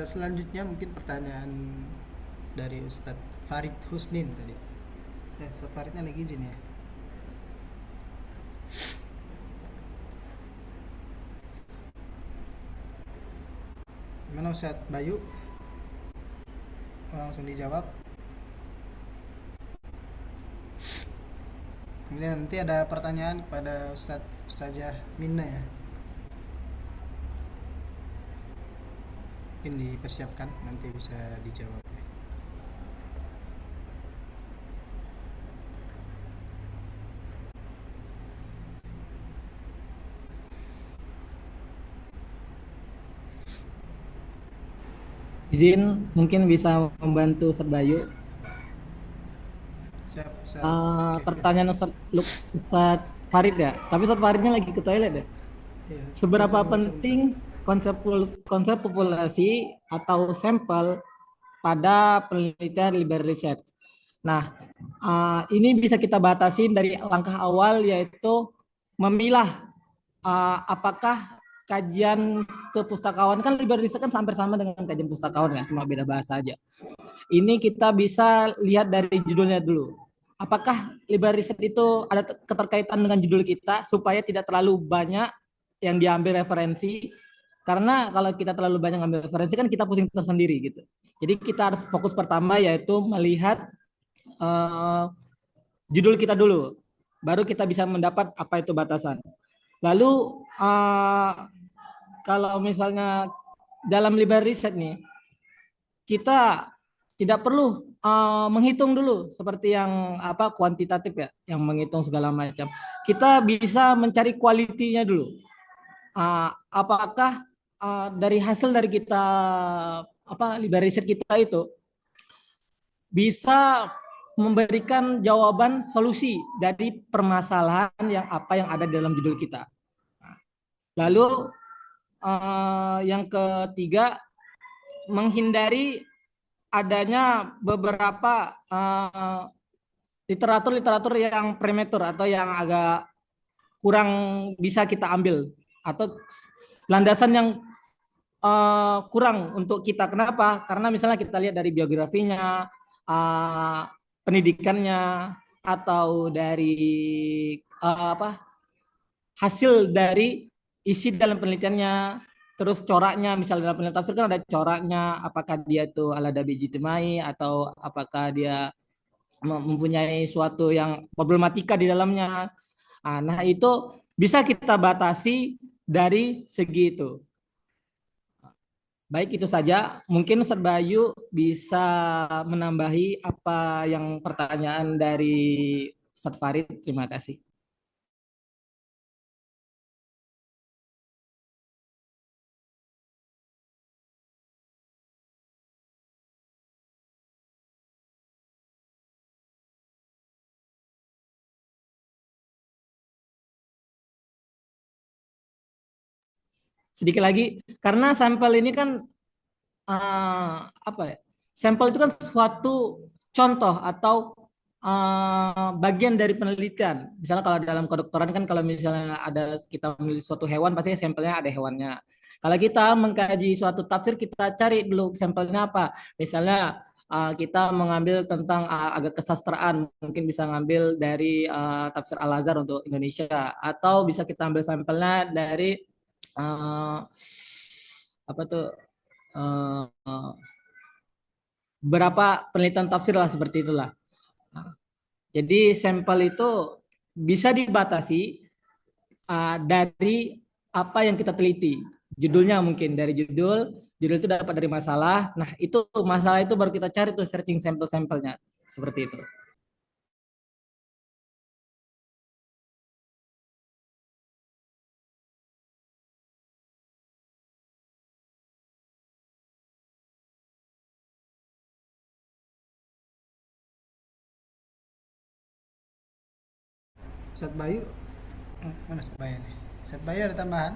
Selanjutnya mungkin pertanyaan dari Ustadz Farid Husnin tadi. Ustadz Faridnya lagi izin ya. Gimana Ustadz Bayu? Langsung dijawab. Kemudian nanti ada pertanyaan kepada Ustazah Minna ya. Mungkin dipersiapkan, nanti bisa dijawab. Izin mungkin bisa membantu Ustaz Bayu. Siap. Pertanyaan Ustaz Farid ya, tapi Ustaz Faridnya lagi ke toilet ya. Iya. Seberapa penting konsep populasi atau sampel pada penelitian library research? Nah, ini bisa kita batasin dari langkah awal, yaitu memilah apakah kajian kepustakawan, kan library research kan hampir sama dengan kajian pustakawan kan, cuma beda bahasa aja. Ini kita bisa lihat dari judulnya dulu. Apakah library research itu ada keterkaitan dengan judul kita supaya tidak terlalu banyak yang diambil referensi, karena kalau kita terlalu banyak ambil referensi kan kita pusing tersendiri gitu. Jadi kita harus fokus pertama yaitu melihat judul kita dulu, baru kita bisa mendapat apa itu batasan. Lalu kalau misalnya dalam library research nih, kita tidak perlu menghitung dulu seperti yang kuantitatif ya, yang menghitung segala macam. Kita bisa mencari kualitinya dulu. Apakah dari hasil dari kita dari riset kita itu bisa memberikan jawaban solusi dari permasalahan yang ada dalam judul kita. Lalu yang ketiga, menghindari adanya beberapa literatur yang prematur atau yang agak kurang bisa kita ambil, atau landasan yang kurang untuk kita. Kenapa? Karena misalnya kita lihat dari biografinya, pendidikannya, atau dari hasil dari isi dalam penelitiannya, terus coraknya. Misalnya dalam penelitian tafsir kan ada coraknya, apakah dia itu ala dabi ijtimai atau apakah dia mempunyai suatu yang problematika di dalamnya. Nah, itu bisa kita batasi dari segi itu. Baik, itu saja. Mungkin Ustaz Bayu bisa menambahi apa yang pertanyaan dari Ustaz Farid. Terima kasih. Sedikit lagi, karena sampel ini kan sampel itu kan suatu contoh atau bagian dari penelitian. Misalnya kalau dalam kedokteran kan, kalau misalnya kita memilih suatu hewan, pasti sampelnya ada hewannya. Kalau kita mengkaji suatu tafsir, kita cari dulu sampelnya apa. Misalnya kita mengambil tentang agak kesastraan, mungkin bisa ngambil dari tafsir Al-Azhar untuk Indonesia, atau bisa kita ambil sampelnya dari berapa penelitian tafsir lah, seperti itulah. Jadi sampel itu bisa dibatasi dari apa yang kita teliti. Judulnya mungkin dari judul itu dapat dari masalah. Nah, itu masalah itu baru kita cari tuh searching sampel-sampelnya. Seperti itu. Ustadz Bayu, mana Ustadz Bayu nih? Ustadz Bayu ada tambahan?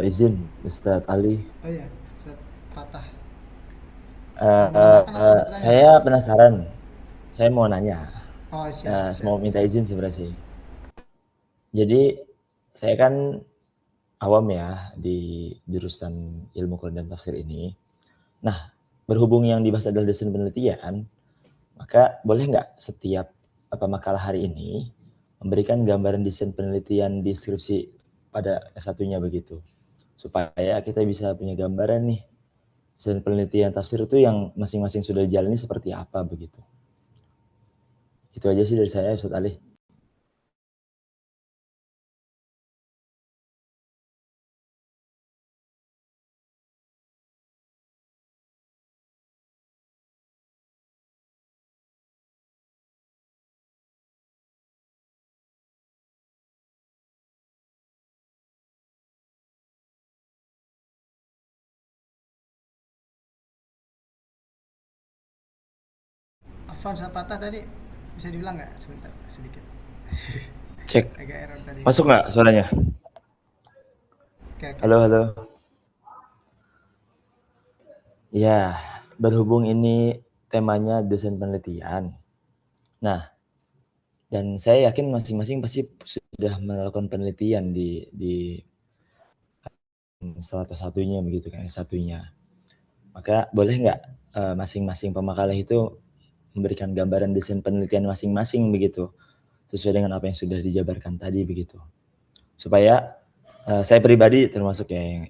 Izin Ustadz Ali. Oh iya, Ustadz Fatah. Saya penasaran. Saya mau nanya. Oh, siap. Mau minta izin sebenarnya sih. Jadi saya kan awam ya di jurusan ilmu Quran dan tafsir ini. Nah, berhubung yang dibahas adalah desain penelitian, maka boleh nggak setiap makalah hari ini memberikan gambaran desain penelitian di skripsi pada S1-nya begitu, supaya kita bisa punya gambaran nih desain penelitian tafsir itu yang masing-masing sudah dijalani seperti apa begitu. Itu aja sih dari saya, Ustadz Ali. Afwan sama Patah tadi bisa diulang nggak sebentar sedikit? Cek. Agak error tadi. Masuk nggak suaranya? Okay. Halo. Ya, berhubung ini temanya desain penelitian. Nah, dan saya yakin masing-masing pasti sudah melakukan penelitian di salah satunya begitu kan, satunya. Maka boleh nggak masing-masing pemakalah itu memberikan gambaran desain penelitian masing-masing begitu, sesuai dengan apa yang sudah dijabarkan tadi begitu, supaya saya pribadi termasuk ya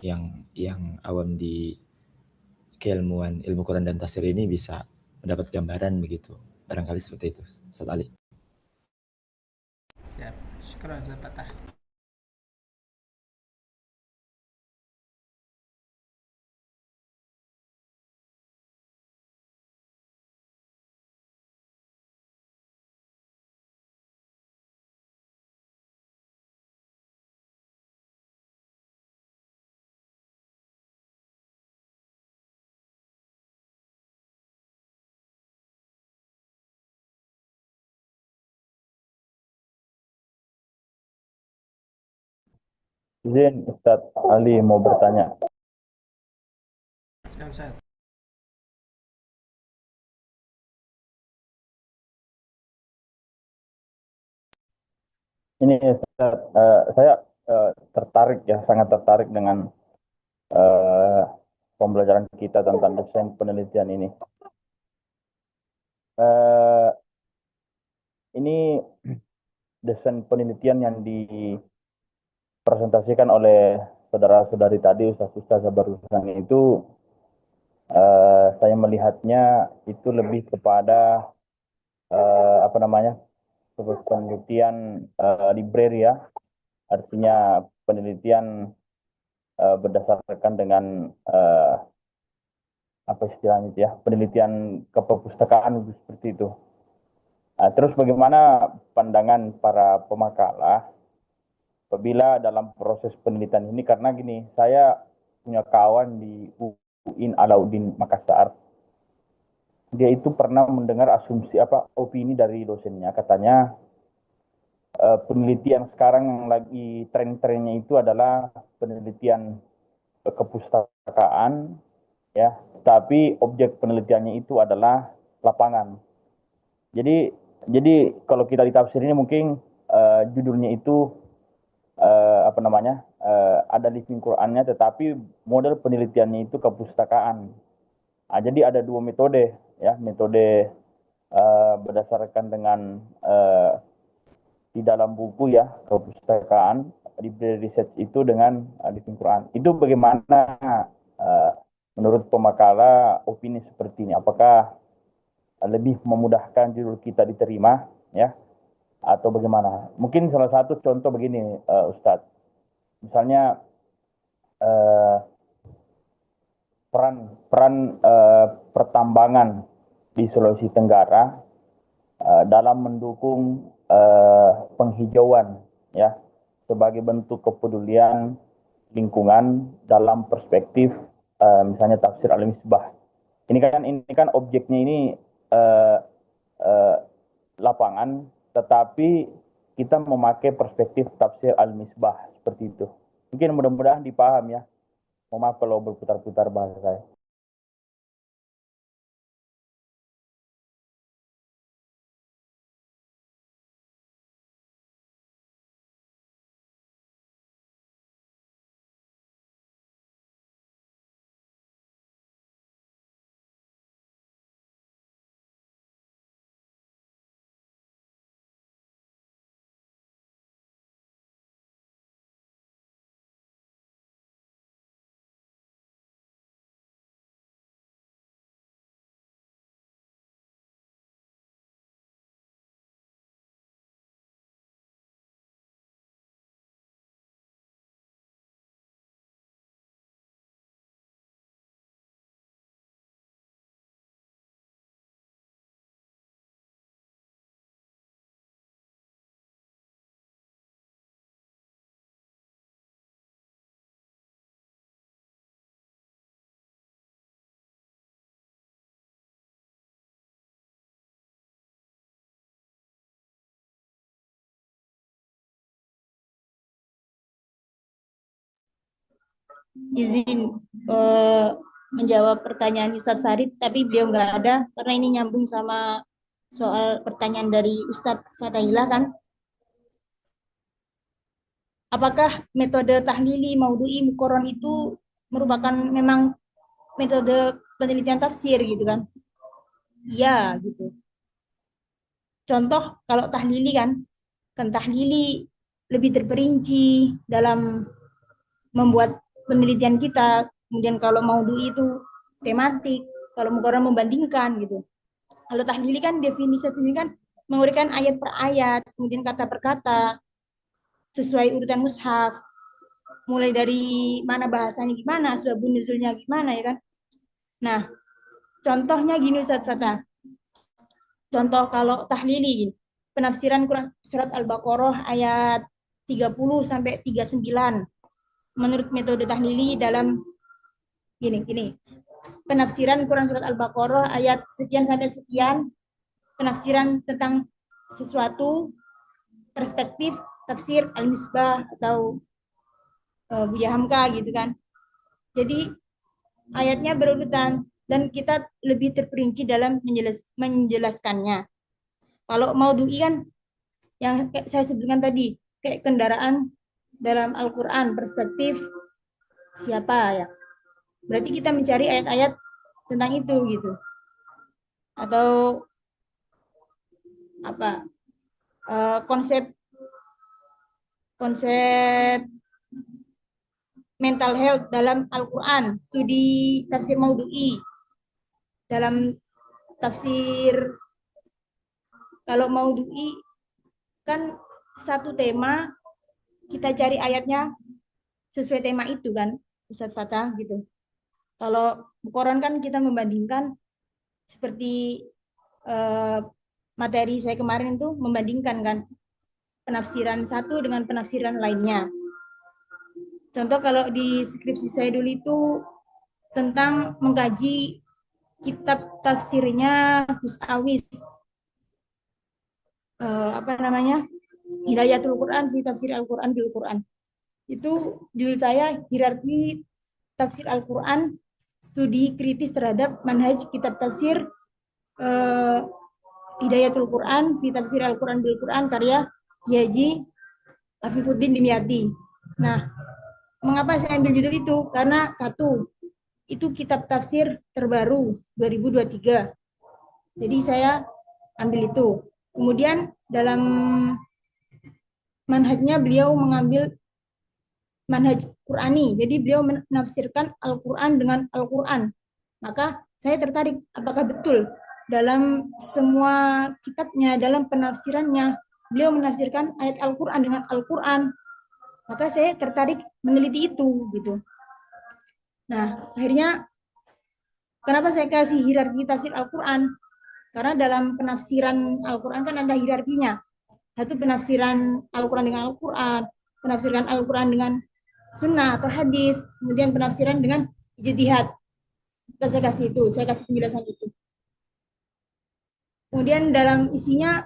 yang awam di keilmuan ilmu Quran dan tafsir ini bisa mendapat gambaran begitu, barangkali seperti itu, Ustaz Ali. Siap, syukuran Ustaz Patah. Izin Ustadz Ali mau bertanya. Siap, Ustaz. Ini Ustadz, saya tertarik ya, sangat tertarik dengan eh, pembelajaran kita tentang desain penelitian ini. Eh, ini desain penelitian yang dipresentasikan oleh saudara-saudari tadi, ustaz-ustaz barusan itu, saya melihatnya itu lebih kepada apa namanya, penelitian library ya, artinya penelitian berdasarkan dengan apa istilahnya itu ya, penelitian keperpustakaan seperti itu. Nah, terus bagaimana pandangan para pemakalah apabila dalam proses penelitian ini, karena gini, saya punya kawan di UIN Alauddin Makassar, dia itu pernah mendengar asumsi opini dari dosennya, katanya penelitian sekarang yang lagi tren-trennya itu adalah penelitian kepustakaan ya, tapi objek penelitiannya itu adalah lapangan. Jadi kalau kita ditafsir ini mungkin judulnya itu apa namanya, ada living Qurannya, tetapi model penelitiannya itu kepustakaan. Nah, jadi ada dua metode ya, metode berdasarkan dengan di dalam buku ya, kepustakaan, library research itu dengan living Quran. Itu bagaimana menurut pemakalah opini seperti ini? Apakah lebih memudahkan judul kita diterima ya, atau bagaimana? Mungkin salah satu contoh begini, Ustadz. Misalnya peran pertambangan di Sulawesi Tenggara dalam mendukung penghijauan ya, sebagai bentuk kepedulian lingkungan dalam perspektif misalnya tafsir Al-Misbah. Ini kan objeknya ini lapangan, tetapi kita memakai perspektif tafsir Al-Misbah seperti itu. Mungkin mudah-mudahan dipaham ya. Mohon maaf kalau berputar-putar bahasa saya. Izin menjawab pertanyaan Ustadz Farid, tapi beliau nggak ada karena ini nyambung sama soal pertanyaan dari Ustadz Fatahillah kan. Apakah metode tahlili, maudhu'i, muqarron itu merupakan memang metode penelitian tafsir gitu kan? Iya gitu. Contoh kalau tahlili kan tahlili lebih terperinci dalam membuat penelitian kita. Kemudian kalau maudhu'i itu tematik, kalau muqarron membandingkan gitu. Kalau tahlili kan definisi sendiri kan menguraikan ayat per ayat, kemudian kata per kata sesuai urutan mushaf, mulai dari mana bahasanya gimana, sebab nuzulnya gimana ya kan. Nah, contohnya gini Ustaz Fatah. Contoh kalau tahlili gini. Penafsiran Quran surat Al-Baqarah ayat 30 sampai 39. Menurut metode tahlili dalam gini. Penafsiran Quran surat Al-Baqarah ayat sekian sampai sekian, penafsiran tentang sesuatu, perspektif tafsir Al-Misbah atau Buya Hamka gitu kan. Jadi ayatnya berurutan dan kita lebih terperinci dalam menjelaskannya. Kalau Maudhu'i kan yang kayak saya sebutkan tadi, kayak kendaraan dalam Al-Quran, perspektif siapa ya. Berarti kita mencari ayat-ayat tentang itu gitu. Atau apa konsep mental health dalam Al-Quran, studi tafsir Maudhu'i. Dalam tafsir, kalau Maudhu'i kan satu tema, kita cari ayatnya sesuai tema itu kan, Ustadz Fatah gitu. Kalau Quran kan kita membandingkan seperti materi saya kemarin itu membandingkan kan penafsiran satu dengan penafsiran lainnya. Contoh kalau di skripsi saya dulu itu tentang mengkaji kitab tafsirnya Gus Awis, Hidayatul Quran fi Tafsir Al-Quran bil Quran. Itu judul saya hierarki tafsir Al-Quran, studi kritis terhadap manhaj kitab tafsir Hidayatul Quran fi Tafsir Al-Quran bil Quran karya Kiai Haji Afifuddin Dimyati. Nah, mengapa saya ambil judul itu? Karena satu, itu kitab tafsir terbaru 2023. Jadi saya ambil itu. Kemudian dalam manhajnya beliau mengambil manhaj Qurani. Jadi beliau menafsirkan Al-Quran dengan Al-Quran. Maka saya tertarik apakah betul dalam semua kitabnya, dalam penafsirannya, beliau menafsirkan ayat Al-Quran dengan Al-Quran. Maka saya tertarik meneliti itu gitu. Nah, akhirnya kenapa saya kasih hierarki tafsir Al-Quran? Karena dalam penafsiran Al-Quran kan ada hierarkinya. Satu penafsiran Al-Quran dengan Al-Quran, penafsiran Al-Quran dengan sunnah atau hadis, kemudian penafsiran dengan ijtihad. Saya kasih itu, saya kasih penjelasan itu. Kemudian dalam isinya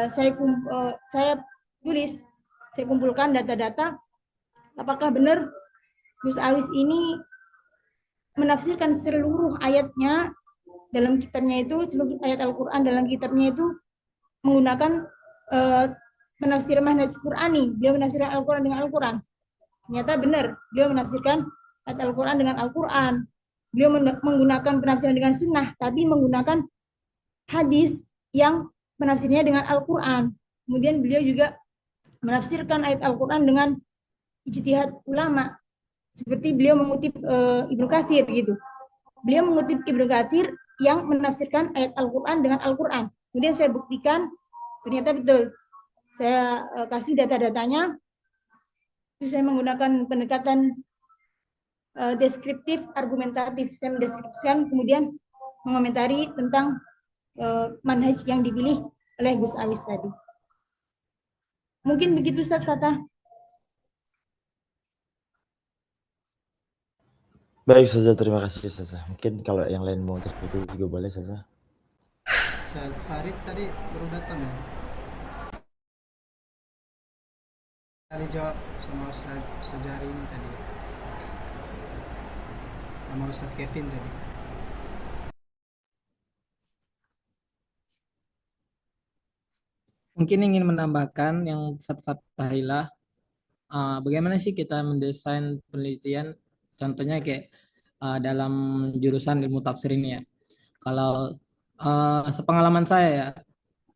saya tulis, saya kumpulkan data-data apakah benar Gus Awis ini menafsirkan seluruh ayatnya dalam kitabnya itu, seluruh ayat Al-Quran dalam kitabnya itu menggunakan penafsiran manhaj Qurani. Beliau menafsirkan Al-Quran dengan Al-Quran. Ternyata benar, beliau menafsirkan ayat Al-Quran dengan Al-Quran. Beliau menggunakan penafsiran dengan sunnah, tapi menggunakan hadis yang penafsirnya dengan Al-Quran. Kemudian beliau juga menafsirkan ayat Al-Quran dengan ijtihad ulama. Seperti beliau mengutip Ibnu Katsir gitu. Beliau mengutip Ibnu Katsir yang menafsirkan ayat Al-Quran dengan Al-Quran. Kemudian saya buktikan, ternyata betul. Saya kasih data-datanya, terus saya menggunakan pendekatan deskriptif, argumentatif. Saya mendeskripsikan, kemudian mengomentari tentang manhaj yang dipilih oleh Gus Awis tadi. Mungkin begitu Ustaz Fatah. Baik Ustazah, terima kasih Ustazah. Mungkin kalau yang lain mau tertutup juga boleh Ustazah. Ustaz Farid tadi baru datang ya. Tadi jawab sama Ustaz Sejari ini tadi. Sama Ustaz Kevin tadi. Mungkin ingin menambahkan yang Ustaz Fathahilah, bagaimana sih kita mendesain penelitian, contohnya kayak dalam jurusan ilmu tafsir ini ya. Kalau sepengalaman saya ya,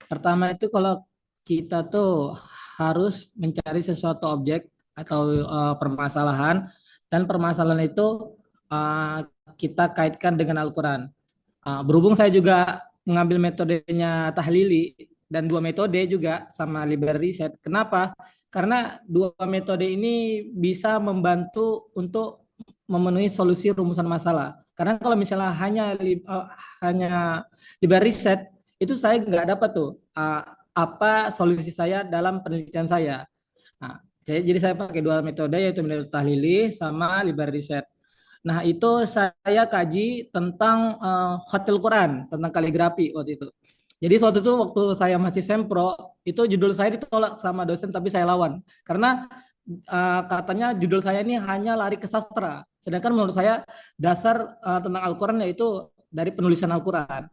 pertama itu kalau kita tuh harus mencari sesuatu objek atau permasalahan, dan permasalahan itu kita kaitkan dengan Al-Quran. Berhubung saya juga mengambil metodenya Tahlili dan dua metode juga sama library set. Kenapa? Karena dua metode ini bisa membantu untuk memenuhi solusi rumusan masalah. Karena kalau misalnya hanya library set, itu saya nggak dapat tuh apa solusi saya dalam penelitian saya. Nah, jadi saya pakai dua metode, yaitu metode Tahlili sama library set. Nah, itu saya kaji tentang Khatul Quran, tentang kaligrafi waktu itu. Jadi waktu saya masih sempro, itu judul saya ditolak sama dosen, tapi saya lawan. Karena katanya judul saya ini hanya lari ke sastra. Sedangkan menurut saya dasar tentang Al-Quran yaitu dari penulisan Al-Quran.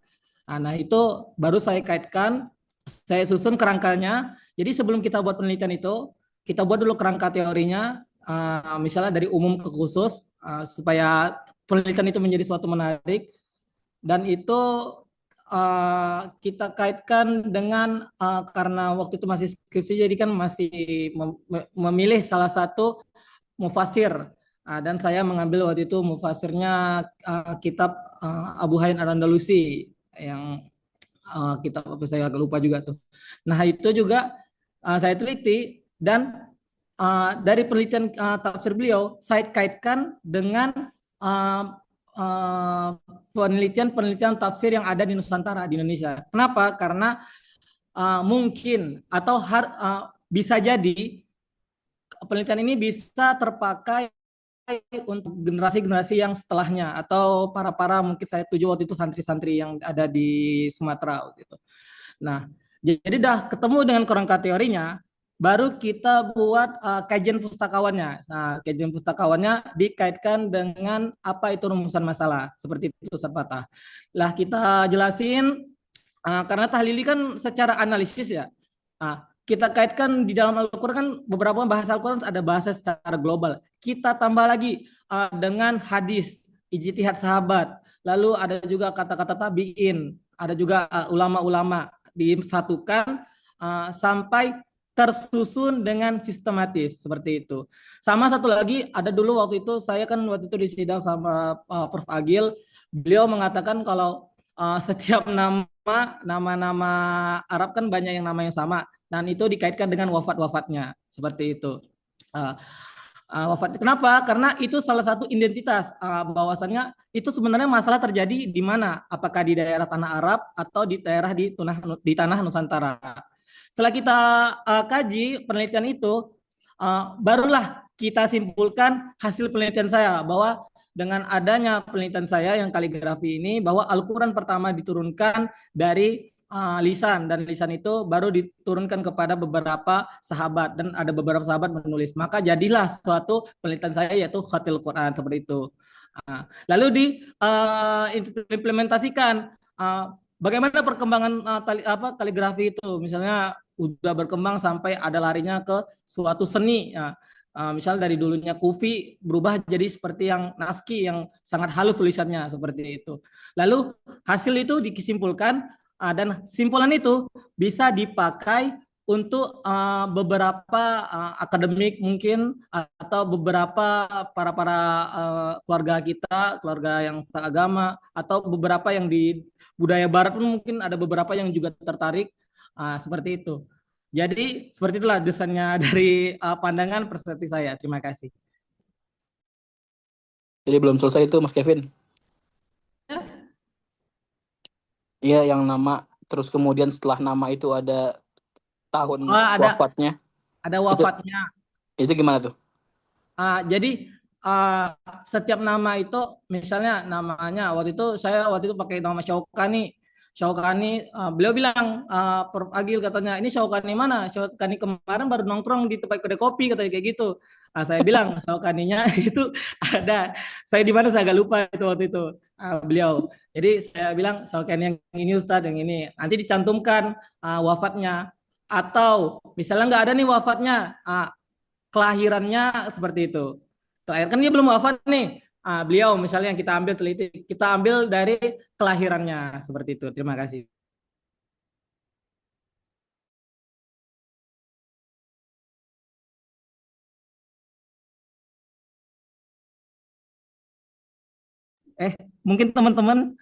Nah, itu baru saya kaitkan, saya susun kerangkanya. Jadi sebelum kita buat penelitian itu, kita buat dulu kerangka teorinya, misalnya dari umum ke khusus, supaya penelitian itu menjadi suatu menarik. Dan itu kita kaitkan dengan karena waktu itu masih skripsi, jadi kan masih memilih salah satu mufasir. Dan saya mengambil waktu itu mufasirnya kitab Abu Hayyan Al-Andalusi yang kitab apa saya agak lupa juga tuh. Nah itu juga saya teliti dan dari penelitian tafsir beliau saya kaitkan dengan penelitian tafsir yang ada di Nusantara di Indonesia. Kenapa? Karena mungkin atau bisa jadi penelitian ini bisa terpakai untuk generasi-generasi yang setelahnya atau para mungkin saya tuju waktu itu santri-santri yang ada di Sumatera gitu. Nah, jadi dah ketemu dengan kerangka teorinya, baru kita buat kajian pustakawannya. Nah, kajian pustakawannya dikaitkan dengan apa itu rumusan masalah, seperti itu Ustaz Fatah. Lah kita jelasin karena tahlili kan secara analisis ya. Kita kaitkan di dalam Al-Quran kan beberapa bahasa Al-Quran ada bahasa secara global. Kita tambah lagi dengan hadis, ijtihad sahabat, lalu ada juga kata-kata tabi'in, ada juga ulama-ulama disatukan sampai tersusun dengan sistematis seperti itu. Sama satu lagi ada dulu waktu itu saya kan waktu itu di sidang sama Prof. Agil, beliau mengatakan kalau setiap nama-nama Arab kan banyak yang nama yang sama. Dan itu dikaitkan dengan wafat-wafatnya seperti itu. Wafat kenapa? Karena itu salah satu identitas bahwasannya itu sebenarnya masalah terjadi di mana? Apakah di daerah tanah Arab atau di daerah di tanah Nusantara? Setelah kita kaji penelitian itu, barulah kita simpulkan hasil penelitian saya bahwa dengan adanya penelitian saya yang kaligrafi ini bahwa Al-Quran pertama diturunkan dari lisan dan lisan itu baru diturunkan kepada beberapa sahabat dan ada beberapa sahabat menulis, maka jadilah suatu penelitian saya yaitu Khatil Quran seperti itu. Lalu diimplementasikan bagaimana perkembangan kaligrafi itu, misalnya udah berkembang sampai ada larinya ke suatu seni. Misal dari dulunya kufi berubah jadi seperti yang naski yang sangat halus tulisannya seperti itu. Lalu hasil itu disimpulkan dan simpulan itu bisa dipakai untuk beberapa akademik mungkin atau beberapa para keluarga kita, keluarga yang seagama atau beberapa yang di budaya barat pun mungkin ada beberapa yang juga tertarik seperti itu. Jadi seperti itulah desainnya dari pandangan perspektif saya. Terima kasih. Jadi belum selesai itu Mas Kevin. Iya, yang nama terus kemudian setelah nama itu ada tahun wafatnya. Ada wafatnya. Itu gimana tuh? Jadi setiap nama itu misalnya namanya waktu itu pakai nama Syaukani. Beliau bilang Prof. Agil katanya ini Syaukani mana? Syaukani kemarin baru nongkrong di tempat kedai kopi katanya kayak gitu. Saya bilang Syaukaninya itu ada. Saya di mana saya agak lupa itu waktu itu beliau. Jadi saya bilang Syaukani yang ini Ustadz yang ini. Nanti dicantumkan wafatnya atau misalnya nggak ada nih wafatnya, kelahirannya seperti itu. Kan dia belum wafat nih. Beliau misalnya yang kita ambil teliti, kita ambil dari kelahirannya seperti itu. Terima kasih. Mungkin teman-teman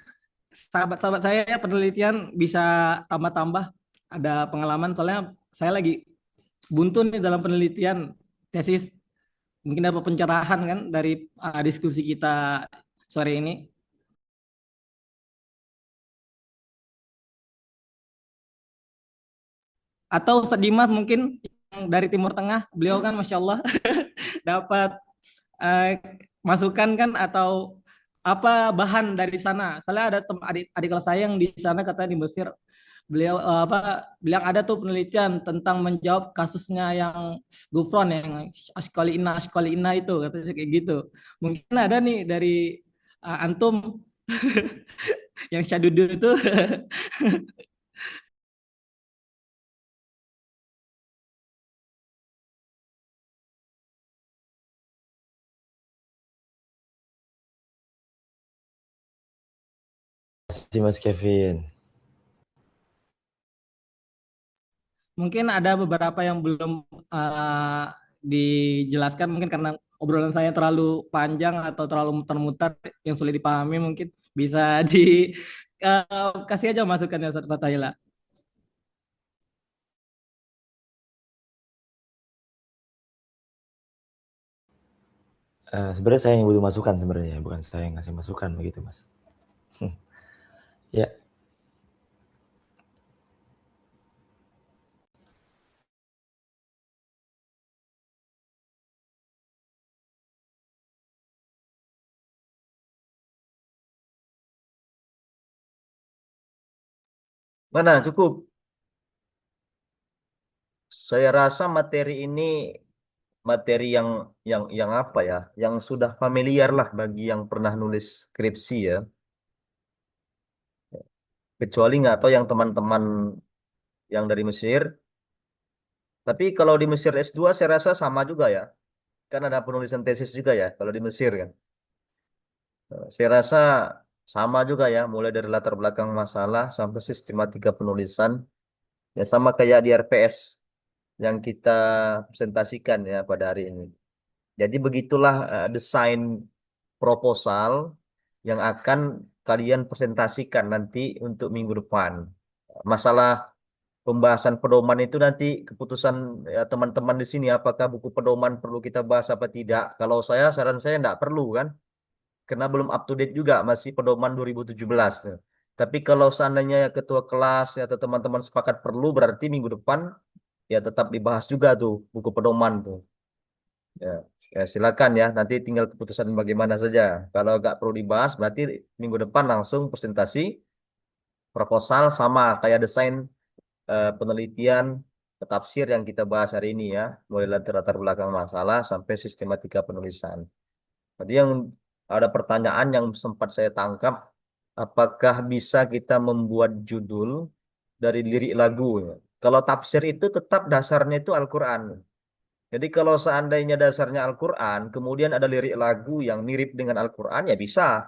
sahabat-sahabat saya penelitian bisa tambah-tambah ada pengalaman soalnya saya lagi buntu nih dalam penelitian tesis. Mungkin ada pencerahan kan dari diskusi kita sore ini. Atau Ustadz Dimas mungkin yang dari Timur Tengah, beliau kan Masya Allah dapat masukan kan atau apa bahan dari sana. Soalnya ada adik kelas saya yang di sana katanya di Mesir beliau apa bilang ada tuh penelitian tentang menjawab kasusnya yang Gufron yang Ashkali Inna itu katanya kayak gitu. Mungkin ada nih dari antum yang Syadudu itu. Terima kasih Mas Kevin. Mungkin ada beberapa yang belum dijelaskan mungkin karena obrolan saya terlalu panjang atau terlalu muter-muter yang sulit dipahami mungkin bisa kasih aja masukannya Ustaz Fatahila. Sebenarnya saya yang butuh masukan sebenarnya, bukan saya yang ngasih masukan begitu Mas. Ya. Mana cukup? Saya rasa materi ini materi yang apa ya? Yang sudah familiar lah bagi yang pernah nulis skripsi ya. Kecuali nggak tahu yang teman-teman yang dari Mesir. Tapi kalau di Mesir S2 saya rasa sama juga ya. Kan ada penulisan tesis juga ya kalau di Mesir kan. Saya rasa sama juga ya, mulai dari latar belakang masalah sampai sistematika penulisan. Ya sama kayak di RPS yang kita presentasikan ya pada hari ini. Jadi begitulah desain proposal yang akan kalian presentasikan nanti untuk minggu depan. Masalah pembahasan pedoman itu nanti keputusan ya, teman-teman di sini apakah buku pedoman perlu kita bahas apa tidak. Kalau saya saran saya tidak perlu kan. Karena belum up to date juga masih pedoman 2017 tuh. Tapi kalau seandainya ketua kelas ya, atau teman-teman sepakat perlu berarti minggu depan ya tetap dibahas juga tuh buku pedoman tuh. Ya, ya silakan ya nanti tinggal keputusan bagaimana saja. Kalau nggak perlu dibahas berarti minggu depan langsung presentasi proposal sama kayak desain penelitian tafsir yang kita bahas hari ini ya, mulai latar belakang masalah sampai sistematika penulisan. Tadi yang ada pertanyaan yang sempat saya tangkap, apakah bisa kita membuat judul dari lirik lagu? Kalau tafsir itu tetap dasarnya itu Al-Quran. Jadi kalau seandainya dasarnya Al-Quran, kemudian ada lirik lagu yang mirip dengan Al-Quran, ya bisa.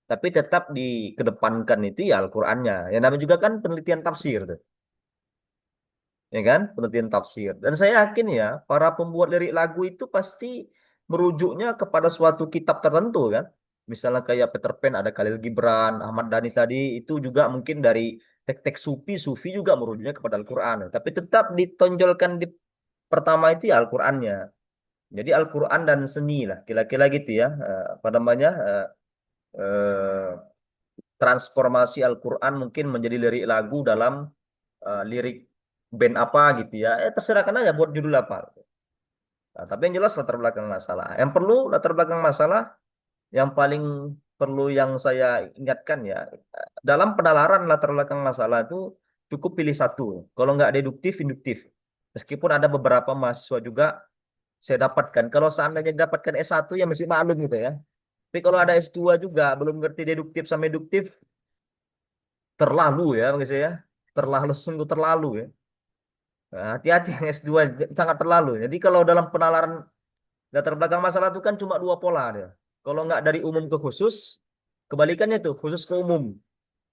Tapi tetap dikedepankan itu ya Al-Qurannya. Yang namanya juga kan penelitian tafsir tuh. Ya kan? Penelitian tafsir. Dan saya yakin ya, para pembuat lirik lagu itu pasti merujuknya kepada suatu kitab tertentu kan. Misalnya kayak Peter Pan ada Khalil Gibran, Ahmad Dhani tadi itu juga mungkin dari teks-teks Sufi juga merujuknya kepada Al-Quran. Tapi tetap ditonjolkan di pertama itu ya Al-Qurannya. Jadi Al-Quran dan seni lah, kira-kira gitu ya. Apa namanya? Eh, transformasi Al-Quran mungkin menjadi lirik lagu dalam lirik band apa gitu ya. Terserahkan aja buat judul apa. Nah, tapi yang jelas latar belakang masalah. Yang perlu latar belakang masalah yang paling perlu yang saya ingatkan ya, dalam penalaran latar belakang masalah itu cukup pilih satu. Kalau nggak deduktif, induktif. Meskipun ada beberapa mahasiswa juga saya dapatkan. Kalau seandainya dapatkan S1 ya masih maklum gitu ya. Tapi kalau ada S2 juga belum ngerti deduktif sama induktif, terlalu ya maksud saya. Terlalu, sungguh terlalu ya. Nah, hati-hati yang S2 sangat terlalu. Jadi kalau dalam penalaran latar belakang masalah itu kan cuma dua pola dia. Kalau nggak dari umum ke khusus, kebalikannya tuh khusus ke umum.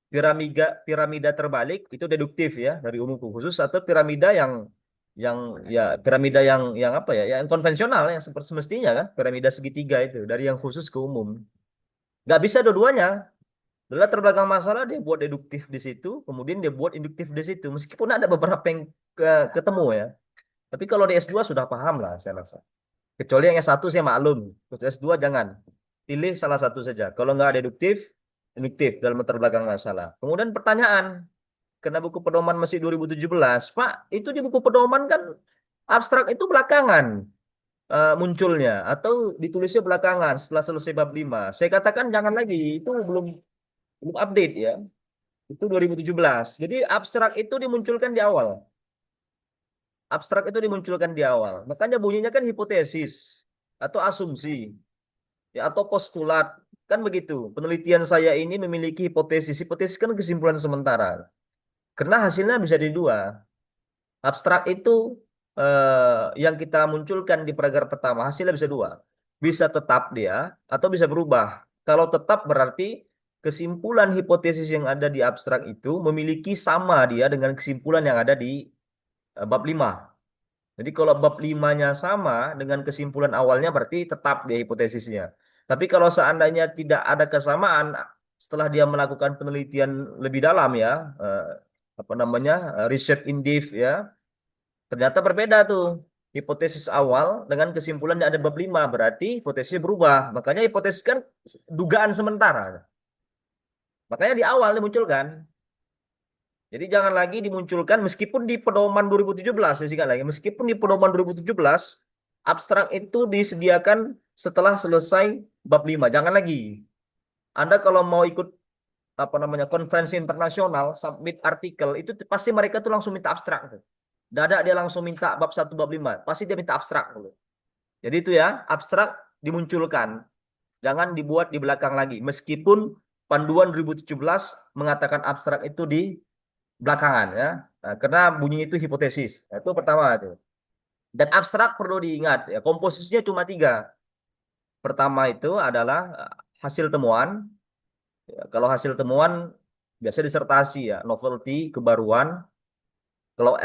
Piramida piramida terbalik itu deduktif ya dari umum ke khusus atau piramida yang ya piramida yang apa ya yang konvensional yang seperti semestinya kan piramida segitiga itu dari yang khusus ke umum. Nggak bisa dua-duanya. Latar belakang masalah dia buat deduktif di situ, kemudian dia buat induktif di situ. Meskipun ada beberapa yang ketemu ya. Tapi kalau di S2 sudah paham lah saya rasa. Kecuali yang S1 saya maklum. Terus S2 jangan. Pilih salah satu saja. Kalau nggak deduktif, induktif dalam latar belakang masalah. Kemudian pertanyaan. Karena buku pedoman masih 2017. Pak, itu di buku pedoman kan abstrak itu belakangan munculnya. Atau ditulisnya belakangan setelah selesai bab 5. Saya katakan jangan lagi. Itu belum update ya. Itu 2017. Jadi abstrak itu dimunculkan di awal. Abstrak itu dimunculkan di awal. Makanya bunyinya kan hipotesis atau asumsi, ya, atau postulat. Kan begitu. Penelitian saya ini memiliki hipotesis. Hipotesis kan kesimpulan sementara. Karena hasilnya bisa di dua. Abstrak itu yang kita munculkan di paragraf pertama, hasilnya bisa dua. Bisa tetap dia atau bisa berubah. Kalau tetap berarti kesimpulan hipotesis yang ada di abstrak itu memiliki sama dia dengan kesimpulan yang ada di bab 5. Jadi kalau bab 5-nya sama dengan kesimpulan awalnya berarti tetap dia hipotesisnya. Tapi kalau seandainya tidak ada kesamaan setelah dia melakukan penelitian lebih dalam ya, apa namanya, research in depth ya, ternyata berbeda tuh hipotesis awal dengan kesimpulan yang ada bab 5 berarti hipotesisnya berubah. Makanya hipotesis kan dugaan sementara. Makanya di awal dimunculkan. Jadi jangan lagi dimunculkan meskipun di pedoman 2017, ya lagi, meskipun di pedoman 2017 abstrak itu disediakan setelah selesai bab 5. Jangan lagi. Anda kalau mau ikut apa namanya konferensi internasional, submit artikel itu pasti mereka tuh langsung minta abstrak tuh. Dadak dia langsung minta bab 1 bab 5. Pasti dia minta abstrak dulu. Jadi itu ya, abstrak dimunculkan. Jangan dibuat di belakang lagi. Meskipun panduan 2017 mengatakan abstrak itu di belakangan ya. Nah, karena bunyi itu hipotesis. Nah, itu pertama itu. Dan abstrak perlu diingat ya, komposisinya cuma 3. Pertama itu adalah hasil temuan. Ya, kalau hasil temuan biasa disertasi ya, novelty, kebaruan. Kalau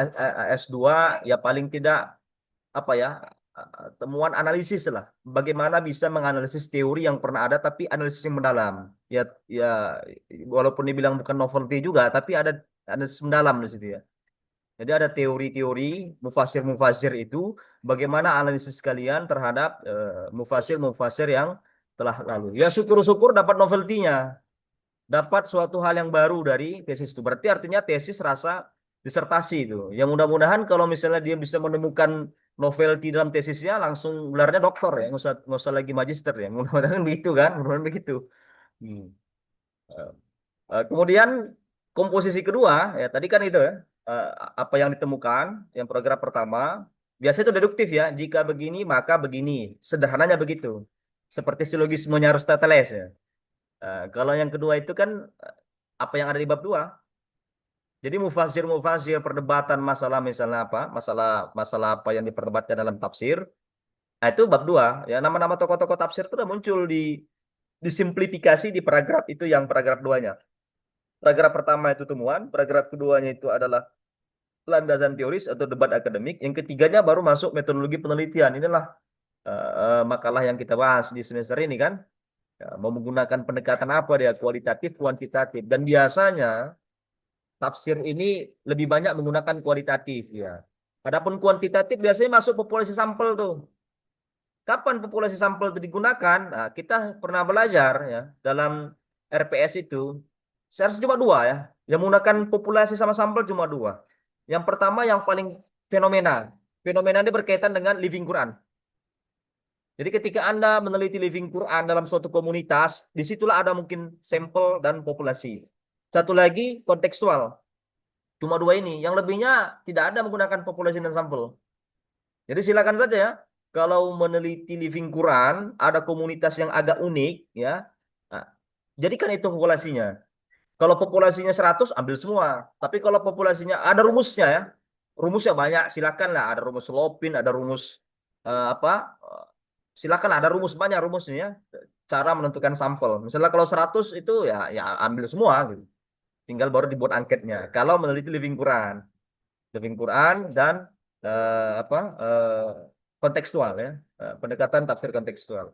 S2 ya paling tidak apa ya, temuan analisis lah. Bagaimana bisa menganalisis teori yang pernah ada tapi analisis yang mendalam. Ya walaupun dibilang bukan novelty juga tapi ada analisis mendalam di situ ya. Jadi ada teori-teori mufasir-mufasir itu bagaimana analisis kalian terhadap mufasir-mufasir yang telah lalu. Ya syukur-syukur dapat novelty-nya. Dapat suatu hal yang baru dari tesis itu. Berarti artinya tesis rasa disertasi itu. Yang mudah-mudahan kalau misalnya dia bisa menemukan novelty dalam tesisnya langsung gelarnya doktor ya, nggak usah lagi magister ya. Mudah-mudahan begitu kan, mudah-mudahan begitu. Hmm. Kemudian komposisi kedua ya tadi kan itu ya, apa yang ditemukan, yang paragraf pertama biasanya itu deduktif ya. Jika begini maka begini, sederhananya begitu. Seperti silogismenya Aristoteles ya. Kalau yang kedua itu kan apa yang ada di bab 2. Jadi mufasir perdebatan masalah misalnya apa? Masalah apa yang diperdebatkan dalam tafsir. Nah, itu bab 2 ya. Nama-nama tokoh-tokoh tafsir itu udah muncul disimplifikasi di paragraf itu yang paragraf 2-nya. Paragraf pertama itu temuan, paragraf keduanya itu adalah landasan teoris atau debat akademik. Yang ketiganya baru masuk metodologi penelitian. Inilah makalah yang kita bahas di semester ini kan. Ya, mau menggunakan pendekatan apa dia? Kualitatif, kuantitatif. Dan biasanya tafsir ini lebih banyak menggunakan kualitatif ya. Adapun kuantitatif biasanya masuk populasi sampel tuh. Kapan populasi sampel itu digunakan? Nah, kita pernah belajar ya dalam RPS itu. Seharusnya cuma 2 ya. Yang menggunakan populasi sama sampel cuma 2. Yang pertama yang paling fenomena. Fenomena ini berkaitan dengan living Quran. Jadi ketika Anda meneliti living Quran dalam suatu komunitas, disitulah ada mungkin sampel dan populasi. Satu lagi kontekstual. Cuma 2 ini. Yang lebihnya tidak ada menggunakan populasi dan sampel. Jadi silakan saja ya. Kalau meneliti living Quran, ada komunitas yang agak unik ya. Nah, jadikan itu populasinya. Kalau populasinya 100, ambil semua. Tapi kalau populasinya ada rumusnya ya. Rumusnya banyak, silakan lah. Ada rumus Lopin, ada rumus silakan ada rumus banyak rumusnya ya. Cara menentukan sampel. Misalnya kalau 100 itu ya ambil semua gitu. Tinggal baru dibuat angketnya. Kalau meneliti living Quran dan kontekstual ya. Pendekatan tafsir kontekstual.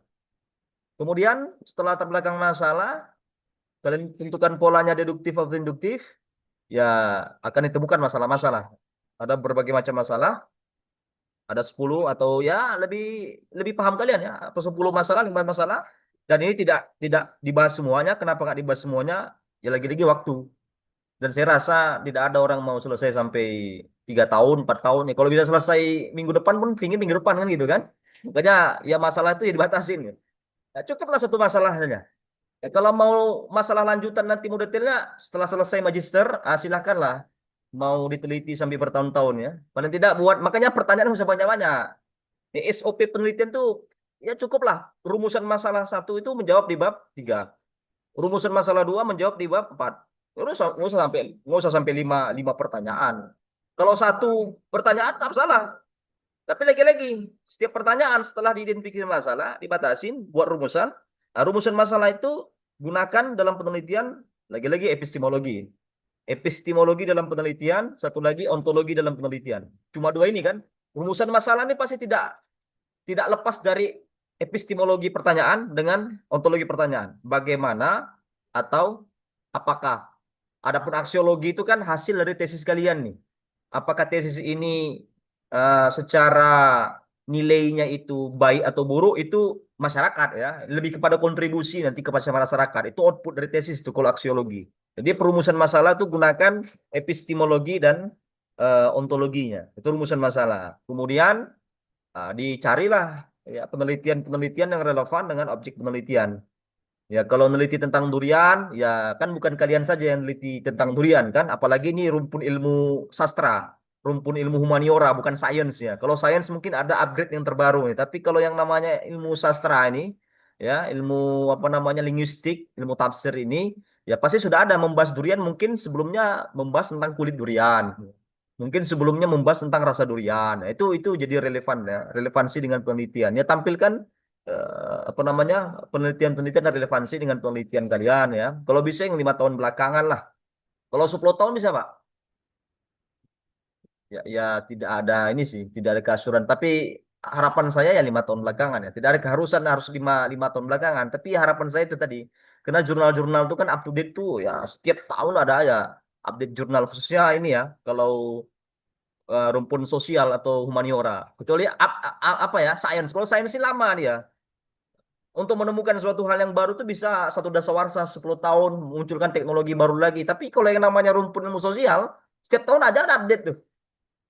Kemudian setelah terbelakang masalah, kalian tentukan polanya deduktif atau induktif, ya akan ditemukan masalah-masalah. Ada berbagai macam masalah. Ada 10 atau ya lebih paham kalian ya, atau 10 masalah, 5 masalah. Dan ini tidak dibahas semuanya. Kenapa nggak dibahas semuanya? Ya lagi-lagi waktu. Dan saya rasa tidak ada orang mau selesai sampai 3 tahun, 4 tahun. Ya, kalau bisa selesai minggu depan pun pingin minggu depan kan gitu kan. Makanya ya masalah itu ya dibatasin. Ya, cukuplah 1 masalah saja. Ya, kalau mau masalah lanjutan nanti mau detailnya setelah selesai magister, silakanlah mau diteliti sampai bertahun-tahun ya. Paling tidak buat, makanya pertanyaan nggak usah banyak-banyak. SOP penelitian tuh ya cukuplah. Rumusan masalah satu itu menjawab di bab 3. Rumusan masalah 2 menjawab di bab 4. Nggak usah sampai 5 pertanyaan. Kalau satu pertanyaan tak salah. Tapi lagi-lagi, setiap pertanyaan setelah diidentifikasi masalah, dibatasin, buat rumusan. Nah, rumusan masalah itu gunakan dalam penelitian, lagi-lagi epistemologi. Epistemologi dalam penelitian, satu lagi ontologi dalam penelitian. Cuma 2 ini kan. Rumusan masalah ini pasti tidak lepas dari epistemologi pertanyaan dengan ontologi pertanyaan. Bagaimana atau apakah. Adapun aksiologi itu kan hasil dari tesis kalian nih. Apakah tesis ini secara nilainya itu baik atau buruk itu masyarakat ya, lebih kepada kontribusi nanti kepada masyarakat. Itu output dari tesis itu kalau aksiologi. Jadi perumusan masalah itu gunakan epistemologi dan ontologinya. Itu rumusan masalah. Kemudian dicarilah ya penelitian-penelitian yang relevan dengan objek penelitian. Ya, kalau neliti tentang durian, ya kan bukan kalian saja yang neliti tentang durian kan, apalagi ini rumpun ilmu sastra, rumpun ilmu humaniora, bukan sains ya. Kalau sains mungkin ada upgrade yang terbaru nih, tapi kalau yang namanya ilmu sastra ini, ya ilmu apa namanya linguistik, ilmu tafsir ini, ya pasti sudah ada membahas durian, mungkin sebelumnya membahas tentang kulit durian. Mungkin sebelumnya membahas tentang rasa durian. Nah, itu jadi relevan ya, relevansi dengan penelitian. Ya tampilkan apa namanya penelitian-penelitian dan relevansi dengan penelitian kalian ya. Kalau bisa yang 5 tahun belakangan lah. Kalau 10 tahun bisa Pak? Ya tidak ada ini sih, tidak ada keasuran. Tapi harapan saya ya 5 tahun belakangan ya. Tidak ada keharusan harus lima tahun belakangan. Tapi harapan saya itu tadi, karena jurnal-jurnal itu kan up to date tuh ya setiap tahun ada ya update jurnal khususnya ini ya. Kalau rumpun sosial atau humaniora, kecuali apa ya sains. Kalau sains sih lama dia. Untuk menemukan suatu hal yang baru tuh bisa satu dasawarsa 10 tahun munculkan teknologi baru lagi. Tapi kalau yang namanya rumpun ilmu sosial, setiap tahun aja ada update tuh.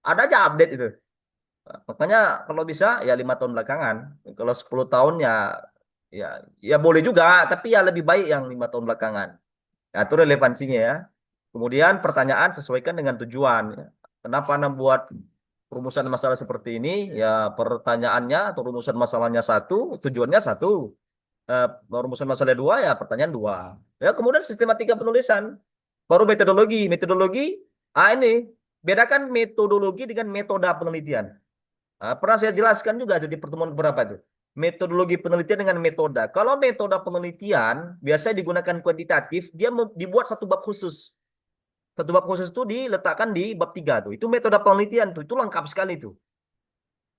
Ada aja update itu. Nah, makanya kalau bisa ya 5 tahun belakangan. Kalau 10 tahun ya ya ya boleh juga, tapi ya lebih baik yang 5 tahun belakangan. Nah, itu relevansinya ya. Kemudian pertanyaan sesuaikan dengan tujuan. Ya. Kenapa Anda buat rumusan masalah seperti ini? Ya pertanyaannya atau rumusan masalahnya satu, tujuannya satu. Rumusan masalah 2 ya pertanyaan 2. Ya kemudian sistematika penulisan. Baru metodologi. Metodologi, ini bedakan metodologi dengan metode penelitian. Pernah saya jelaskan juga di pertemuan berapa itu. Metodologi penelitian dengan metode. Kalau metode penelitian biasanya digunakan kuantitatif, dia dibuat satu bab khusus. Satu bab khusus itu diletakkan di bab 3 tuh. Itu metode penelitian tuh. Itu lengkap sekali tuh.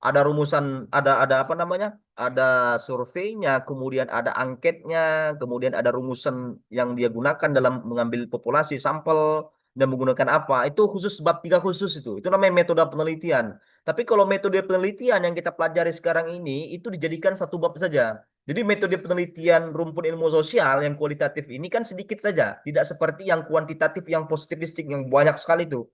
Ada rumusan, ada apa namanya? Ada surveinya, kemudian ada angketnya, kemudian ada rumusan yang dia gunakan dalam mengambil populasi sampel dan menggunakan apa. Itu khusus bab 3 khusus itu. Itu namanya metode penelitian. Tapi kalau metode penelitian yang kita pelajari sekarang ini itu dijadikan satu bab saja. Jadi metode penelitian rumpun ilmu sosial yang kualitatif ini kan sedikit saja, tidak seperti yang kuantitatif yang positivistik yang banyak sekali tuh.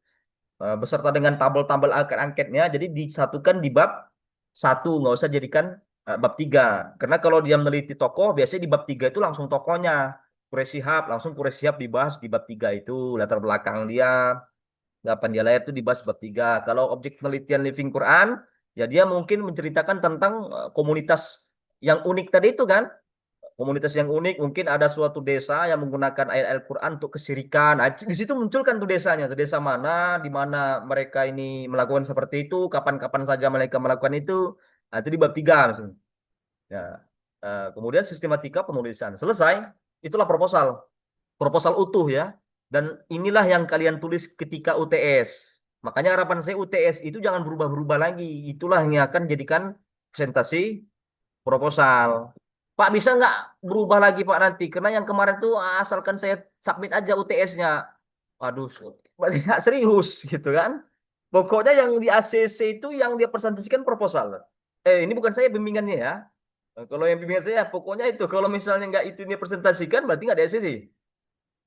Beserta dengan tabel-tabel angket-angketnya, jadi disatukan di bab 1, nggak usah jadikan bab 3. Karena kalau dia meneliti tokoh, biasanya di bab 3 itu langsung tokohnya. Langsung Quraish Shihab dibahas di bab 3 itu, latar belakang dia, kapan dia lahir itu dibahas bab 3. Kalau objek penelitian Living Quran, ya dia mungkin menceritakan tentang komunitas yang unik tadi itu kan, komunitas yang unik, mungkin ada suatu desa yang menggunakan ayat Al-Quran untuk kesyirikan. Nah, di situ munculkan tuh desanya, tuh desa mana, di mana mereka ini melakukan seperti itu, kapan-kapan saja mereka melakukan itu. Nah, itu di bab 3 misalnya. Ya. Kemudian sistematika penulisan. Selesai, itulah proposal. Proposal utuh ya. Dan inilah yang kalian tulis ketika UTS. Makanya harapan saya UTS itu jangan berubah-berubah lagi. Itulah yang akan jadikan presentasi proposal. Pak bisa nggak berubah lagi Pak nanti? Karena yang kemarin tuh asalkan saya submit aja UTS-nya. Waduh, berarti nggak serius gitu kan? Pokoknya yang di ACC itu yang dia presentasikan proposal. Ini bukan saya bimbingannya ya. Kalau yang bimbingan saya, pokoknya itu. Kalau misalnya nggak itu dia presentasikan, berarti nggak di ACC.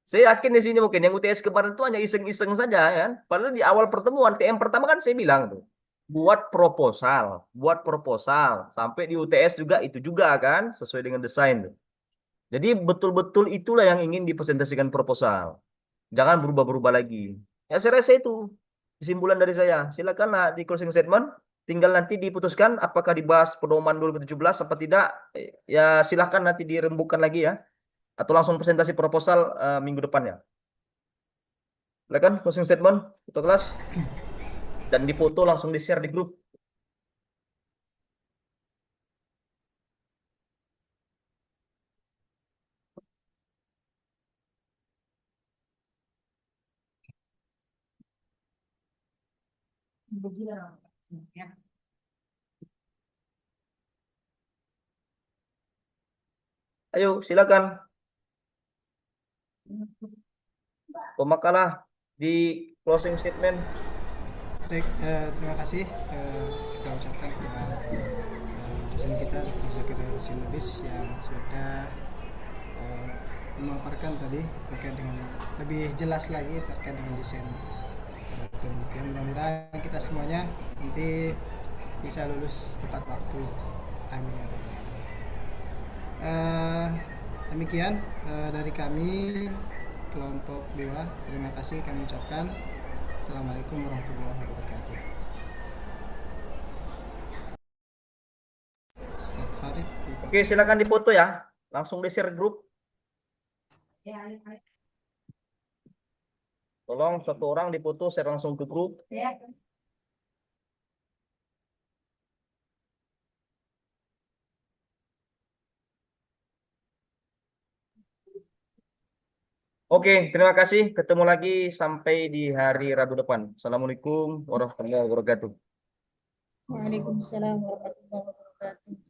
Saya yakin di sini mungkin yang UTS kemarin itu hanya iseng-iseng saja kan. Padahal di awal pertemuan TM pertama kan saya bilang tuh buat proposal sampai di UTS juga itu juga kan sesuai dengan desain tuh. Jadi betul-betul itulah yang ingin dipresentasikan proposal. Jangan berubah-berubah lagi. Ya saya rasa itu kesimpulan dari saya. Silakan lah di closing statement. Tinggal nanti diputuskan apakah dibahas pedoman 2017 apa tidak. Ya silakan nanti dirembukan lagi ya. Atau langsung presentasi proposal minggu depan ya. Silakan closing statement untuk kelas. Dan difoto langsung di-share di grup. Ayo silakan. Pemakalah di closing statement. Baik, terima kasih kita ucapkan kepada dosen kita Dr. Zakir Husin Lubis yang sudah memaparkan tadi terkait dengan lebih jelas lagi terkait dengan desain penelitian. Mudah-mudahan kita semuanya nanti bisa lulus tepat waktu. Amin. Demikian dari kami kelompok 2. Terima kasih kami ucapkan. Assalamualaikum warahmatullahi wabarakatuh. Oke, silakan difoto ya. Langsung di-share grup. Tolong satu orang difoto, share langsung ke grup. Oke, terima kasih. Ketemu lagi sampai di hari Rabu depan. Assalamualaikum warahmatullahi wabarakatuh. Waalaikumsalam warahmatullahi wabarakatuh.